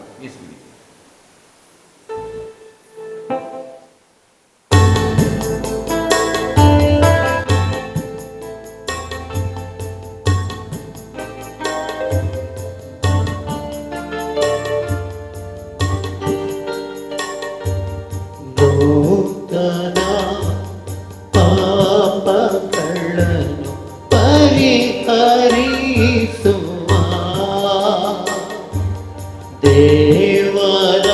[SPEAKER 4] ದೇವರ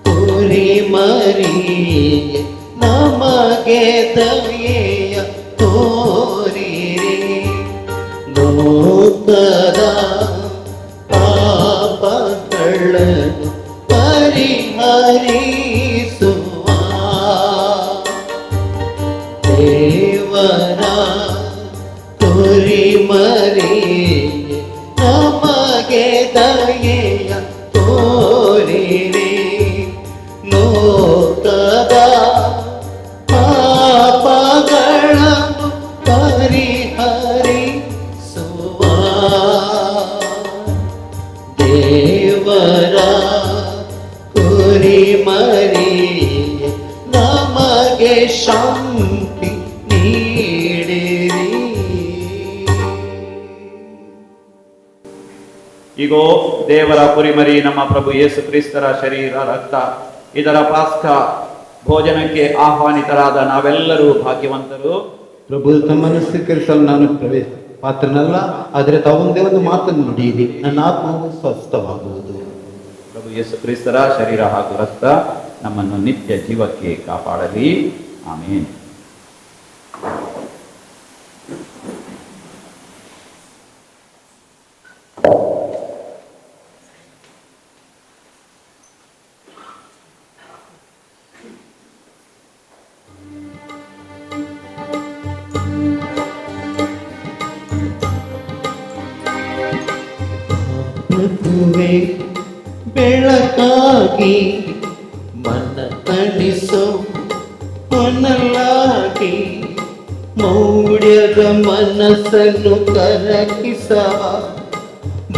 [SPEAKER 4] ಕುರಿ ಮರಿಯೇ ನಮಗೆ ದಯೆಯ ತೋರಿರಿ, ಲೋಕದ ಪಾಪಗಳನ್ನು ಪರಿಹರಿಸುವ ದೇವರ ಕುರಿ ಮರಿಯೇ ನಮಗೆ ದಯೆಯ ತೋರಿರಿ, ಲೋಕದ ಪಾಪಗಳನ್ನು ಪರಿಹರಿಸುವ ದೇವರ ಕುರಿ ಮರಿಯೇ ನಮಗೆ ಶಾಂತಿ ನೀಡಿರಿ.
[SPEAKER 5] ಇಗೋ ದೇವರ ಕುರಿಮರಿ ನಮ್ಮ ಪ್ರಭು ಯೇಸು ಕ್ರಿಸ್ತರ ಶರೀರ ರಕ್ತ, ಇದರ ಪಾಸ್ಕ ಭೋಜನಕ್ಕೆ ಆಹ್ವಾನಿತರಾದ ನಾವೆಲ್ಲರೂ ಭಾಗ್ಯವಂತರು.
[SPEAKER 4] ಪ್ರಭು ತಮ್ಮನ್ನು ಸ್ವೀಕರಿಸಲು ನಾನು ಪಾತ್ರನಲ್ಲ, ಆದರೆ ತಾವೊಂದೇ ಒಂದು ಮಾತನ್ನು ನುಡಿಯಿರಿ, ನನ್ನ ಆತ್ಮವು ಸ್ವಸ್ಥವಾಗುವುದು.
[SPEAKER 5] ಪ್ರಭು ಯೇಸು ಕ್ರಿಸ್ತರ ಶರೀರ ಹಾಗೂ ರಕ್ತ ನಮ್ಮನ್ನು ನಿತ್ಯ ಜೀವಕ್ಕೆ ಕಾಪಾಡಲಿ. ಆಮೇನ್.
[SPEAKER 4] ಪ್ರಭುವೇ ಬೆಳಕಾಗಿ ಮನ ತಣಿಸೋ ಮನಲಾಗಿ ಮೌಢ್ಯದ ಮನಸ್ಸನ್ನು ಕರಗಿಸವ,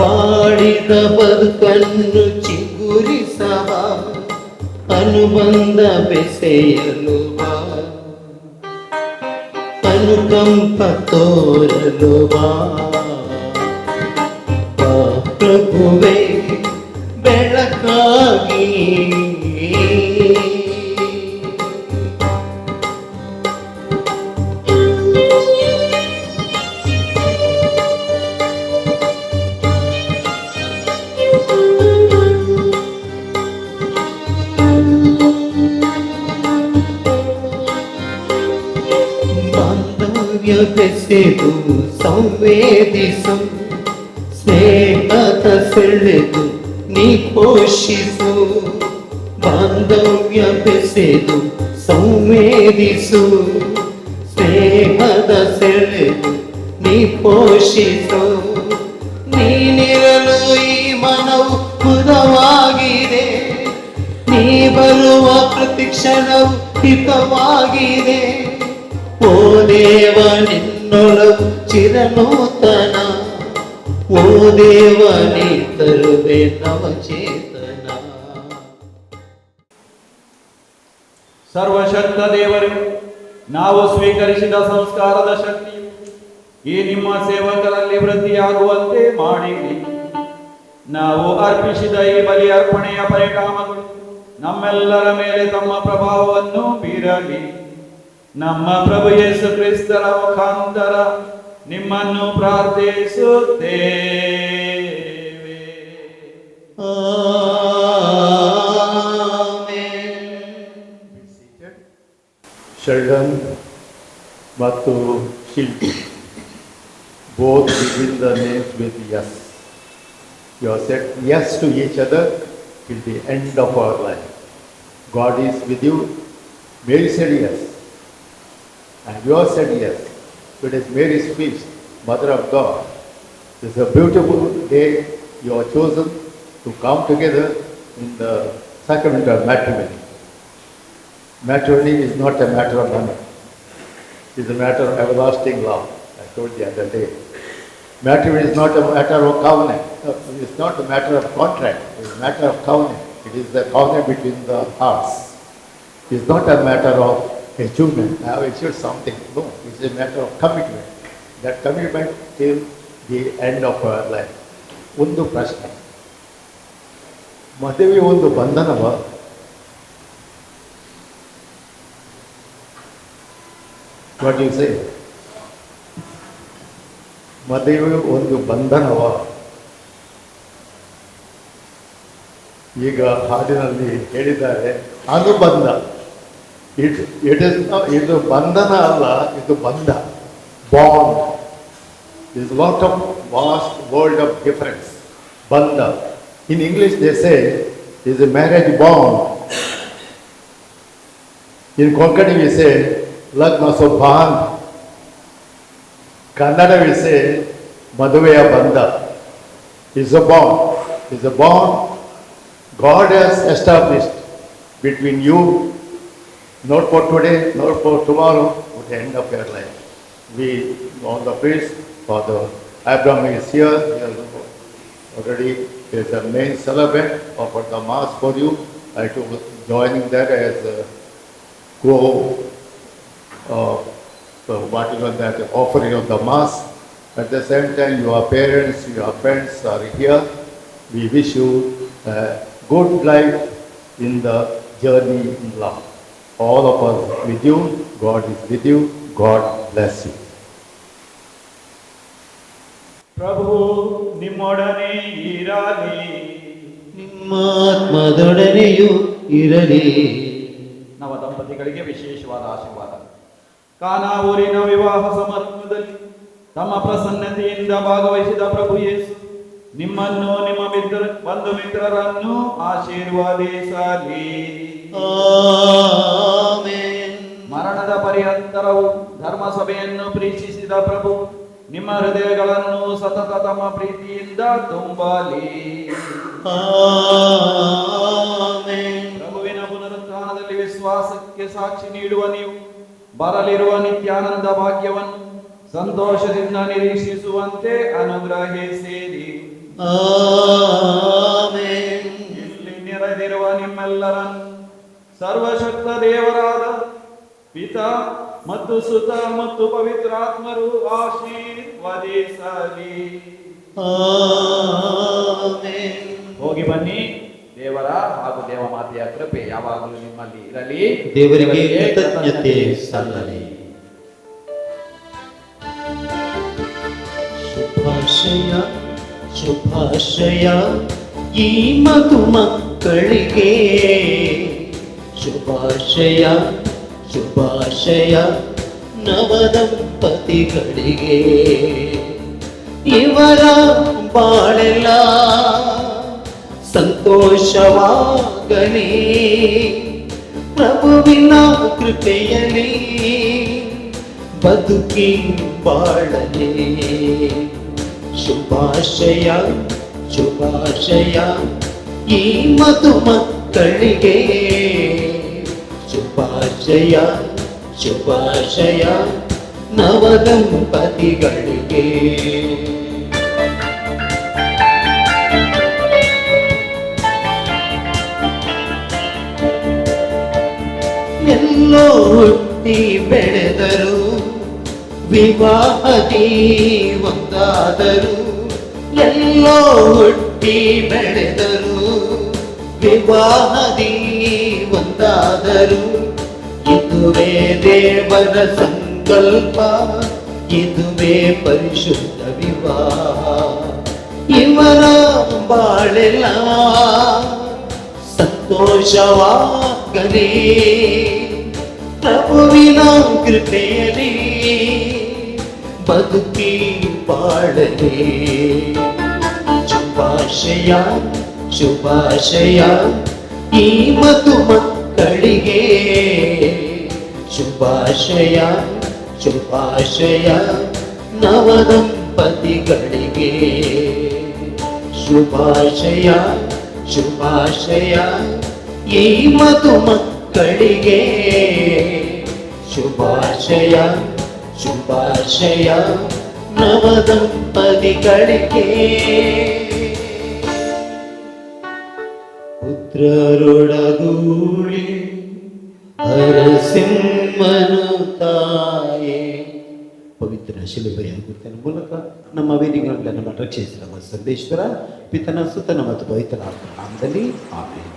[SPEAKER 4] ಬಾಡಿದ ಬದುಕನ್ನು ಚಿಗುರಿಸವ, ಅನುಬಂಧ ಬೆಸೆಯಲು ಬಾ, ಅನುಕಂಪ ತೋರಲು ಬಾ. ಪ್ರಭುವೇ ಬೆಳಕಾಗಿ ಬಾಂಧವ್ಯ ಬೆಸೆದು ಸಂವೇದಿಸು, ಸ್ನೇಹದ ಸೆಳೆದು ನೀ ಪೋಷಿಸು, ಬಾಂಧವ್ಯ ಬೆಸೆದು ಸಂವೇದಿಸು, ಸ್ನೇಹದ ಸೆಳೆದು ನೀ ಪೋಷಿಸು. ನೀನಿರಲು ಈ ಮನವು ಮುದವಾಗಿದೆ, ನೀ ಬರುವ ಪ್ರತಿಕ್ಷಣವು ಹಿತವಾಗಿದೆ. ಓ ದೇವ ನಿನ್ನೊಳವು ಚಿರನೂತನ, ಓ ದೇವನೇ ತರುವೆ ನವಚೇತನ.
[SPEAKER 5] ಸರ್ವಶಕ್ತ ದೇವರೇ, ನಾವು ಸ್ವೀಕರಿಸಿದ ಸಂಸ್ಕಾರದ ಶಕ್ತಿಯು ಈ ನಿಮ್ಮ ಸೇವಕರಲ್ಲಿ ವೃದ್ಧಿಯಾಗುವಂತೆ ಮಾಡಿರಿ. ನಾವು ಅರ್ಪಿಸಿದ ಈ ಬಲಿ ಅರ್ಪಣೆಯ ಪರಿಣಾಮಗಳು ನಮ್ಮೆಲ್ಲರ ಮೇಲೆ ತಮ್ಮ ಪ್ರಭಾವವನ್ನು ಬೀರಲಿ. ನಮ್ಮ ಪ್ರಭು ಯೇಸು ಕ್ರಿಸ್ತರ ಮುಖಾಂತರ ನಿಮ್ಮನ್ನು ಪ್ರಾರ್ಥಿಸುತ್ತೇವೆ.
[SPEAKER 10] Sheldon ಮತ್ತು ಶಿಲ್ಪಿ both begin the names with yes. You have said yes to each other till the end of our life. God is with you. Mary said yes, and you have said yes. It is Mary's feast, Mother of God. It is a beautiful day you have chosen to come together in the sacrament of matrimony. Matrimony is not a matter of money. It is a matter of everlasting love. I told you the other day. Matrimony is not a matter of covenant. It is not a matter of contract. It is a matter of covenant. It is the covenant between the hearts. It is not a matter of achievement. I have achieved something. No, it is a matter of commitment. That commitment till the end of our life. ಒಂದು ಪ್ರಶ್ನೆ, ಮದುವೆ ಒಂದು ಬಂಧನವ? What do you say? ಮದುವೆ ಒಂದು ಬಂಧನವ? ಈಗ ಹಾಡಿನಲ್ಲಿ ಹೇಳಿದ್ದಾರೆ ಅನುಬಂಧ. ಇದು ಬಂಧನ ಅಲ್ಲ, ಇದು ಬಂಧ, bond. There's a lot of vast world of difference. Bandha. In English they say is a marriage bond. In Konkani we say lagna so band. Kannada we say maduveya bandha. Is a bond. Is a bond God has established between you, not for today, not for tomorrow, but the end of your life. We, all the priest, Father Abraham is here. He has already is the main celebrant, offered the mass for you. I too was joining that as a what you call that, offering of the mass. At the same time, your parents, your friends are here. We wish you a good life in the journey in love. All of us with you. God is with you. God bless you.
[SPEAKER 5] ಪ್ರಭು ನಿಮ್ಮೊಡನೆ ಇರಲಿ,
[SPEAKER 4] ನಿಮ್ಮ ಆತ್ಮದೊಡನೆಯೂ ಇರಲಿ.
[SPEAKER 5] ನವ ದಂಪತಿಗಳಿಗೆ ವಿಶೇಷವಾದ ಆಶೀರ್ವಾದ. ಕಾನಾ ಊರಿನ ವಿವಾಹ ಸಮಾರಂಭದಲ್ಲಿ ತಮ್ಮ ಪ್ರಸನ್ನತೆಯಿಂದ ಭಾಗವಹಿಸಿದ ಪ್ರಭು ಯೇಸು ನಿಮ್ಮನ್ನು, ನಿಮ್ಮ ಬಂಧು ಮಿತ್ರರನ್ನು ಆಶೀರ್ವಾದಿಸಲಿ.
[SPEAKER 4] ಆಮೆನ್.
[SPEAKER 5] ಮರಣದ ಪರ್ಯಂತರವು ಧರ್ಮಸಭೆಯನ್ನು ಪ್ರೀತಿಸಿದ ಪ್ರಭು ನಿಮ್ಮ ಹೃದಯಗಳನ್ನು ಸತತ ತಮ್ಮ ಪ್ರೀತಿಯಿಂದ ತುಂಬಲಿ.
[SPEAKER 4] ಆಮೆನ್.
[SPEAKER 5] ಪ್ರಭುವಿನ ಪುನರುತ್ಥಾನದಲ್ಲಿ ವಿಶ್ವಾಸಕ್ಕೆ ಸಾಕ್ಷಿ ನೀಡುವ ನೀವು ಬರಲಿರುವ ನಿತ್ಯಾನಂದ ಭಾಗ್ಯವನ್ನು ಸಂತೋಷದಿಂದ ನಿರೀಕ್ಷಿಸುವಂತೆ ಅನುಗ್ರಹಿಸಿರಿ.
[SPEAKER 4] ಆಮೆನ್.
[SPEAKER 5] ಇಲ್ಲಿ ನೆರೆದಿರುವ ನಿಮ್ಮೆಲ್ಲರನ್ನು ಸರ್ವಶಕ್ತ ದೇವರಾದ ಪಿತಾ ಮತ್ತು ಸುತ ಮತ್ತು ಪವಿತ್ರಾತ್ಮರು ಆಶೀರ್ವದಿಸಲಿ.
[SPEAKER 4] ಆಮೆನ್.
[SPEAKER 5] ಹೋಗಿ ಬನ್ನಿ. ದೇವರ ಹಾಗೂ ದೇವಮಾತೆಯ ಕೃಪೆ ಯಾವಾಗಲೂ ನಿಮ್ಮಲ್ಲಿ ಇರಲಿ.
[SPEAKER 4] ದೇವರಿಗೆ ಕೃತಜ್ಞತೆ ಸಲ್ಲಲಿ. ಶುಭಾಶಯ ಶುಭಾಶಯ ಈ ಮಧು ಮಕ್ಕಳಿಗೆ, ಶುಭಾಶಯ ಶುಭಾಶಯ ನವದಂಪತಿಗಳಿಗೆ. ಇವರ ಬಾಳೆಲ್ಲ ಸಂತೋಷವಾಗಲಿ, ಪ್ರಭುವಿನ ಕೃಪೆಯಲ್ಲಿ ಬದುಕಿ ಬಾಳಲಿ. ಶುಭಾಶಯ ಶುಭಾಶಯ ಈ ಮಧು ಮಕ್ಕಳಿಗೆ, ಶುಭಾಶಯ ಶುಭಾಶಯ ನವದಂಪತಿಗಳಿಗೆ. ಎಲ್ಲೋ ಹುಟ್ಟಿ ಬೆಳೆದರು, ವಿವಾಹದಿ ಒಂದಾದರು. ಎಲ್ಲೋ ಹುಟ್ಟಿ ಬೆಳೆದರು, ವಿವಾಹದಿ ಒಂದಾದರು. ಇದುವೇ ದೇವರ ಸಂಕಲ್ಪ, ಇದುವೇ ಪರಿಶುದ್ಧ ವಿವಾಹ. ಇವರ ಬಾಳೆಲ್ಲ ಸಂತೋಷವಾಗಲಿ, ಪ್ರಭುವಿನ ಕೃಪೆಯಲ್ಲಿ ಬದುಕಿ ಬಾಳಲಿ. ಶುಭಾಶಯ ಶುಭಾಶಯ ಈ ಮಧು ಮಕ್ಕಳಿಗೆ, ಶುಭಾಶಯ ಶುಭಾಶಯ ನವದಂಪತಿಗಳಿಗೆ. ಶುಭಾಶಯ ಶುಭಾಶಯ ಈ ಮಧು ಮಕ್ಕಳಿಗೆ, ಶುಭಾಶಯ ಶುಭಾಶಯ ನವದಂಪತಿಗಳಿಗೆ. ಪುತ್ರರೊಡಗೂಡಿ ಹರಸಿಂಹನು ತಾಯೇ. ಪವಿತ್ರ ಶಿಲುಬೆಯ ಗುರುತಿನ ಮೂಲಕ ನಮ್ಮ ವೇದಿಕೆಗಳನ್ನು ರಕ್ಷಿಸಿದ ಸರ್ವೇಶ್ವರ ಪಿತನ ಸುತನ ಮತ್ತು ಪವಿತ್ರ ನಾಮದಲ್ಲಿ amen.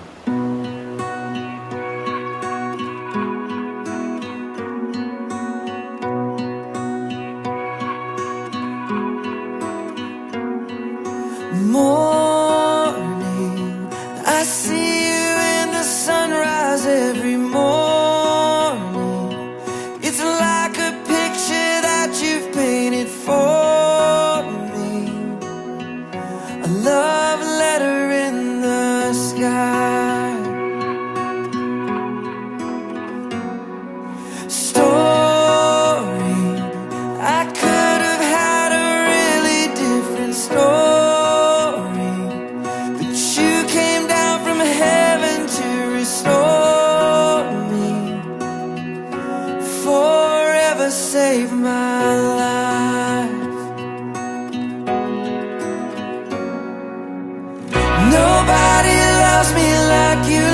[SPEAKER 1] Morning, I see a love letter in the sky. Story, I could have had a really different story, but you came down from heaven to restore me, forever save my life. Nobody loves me like you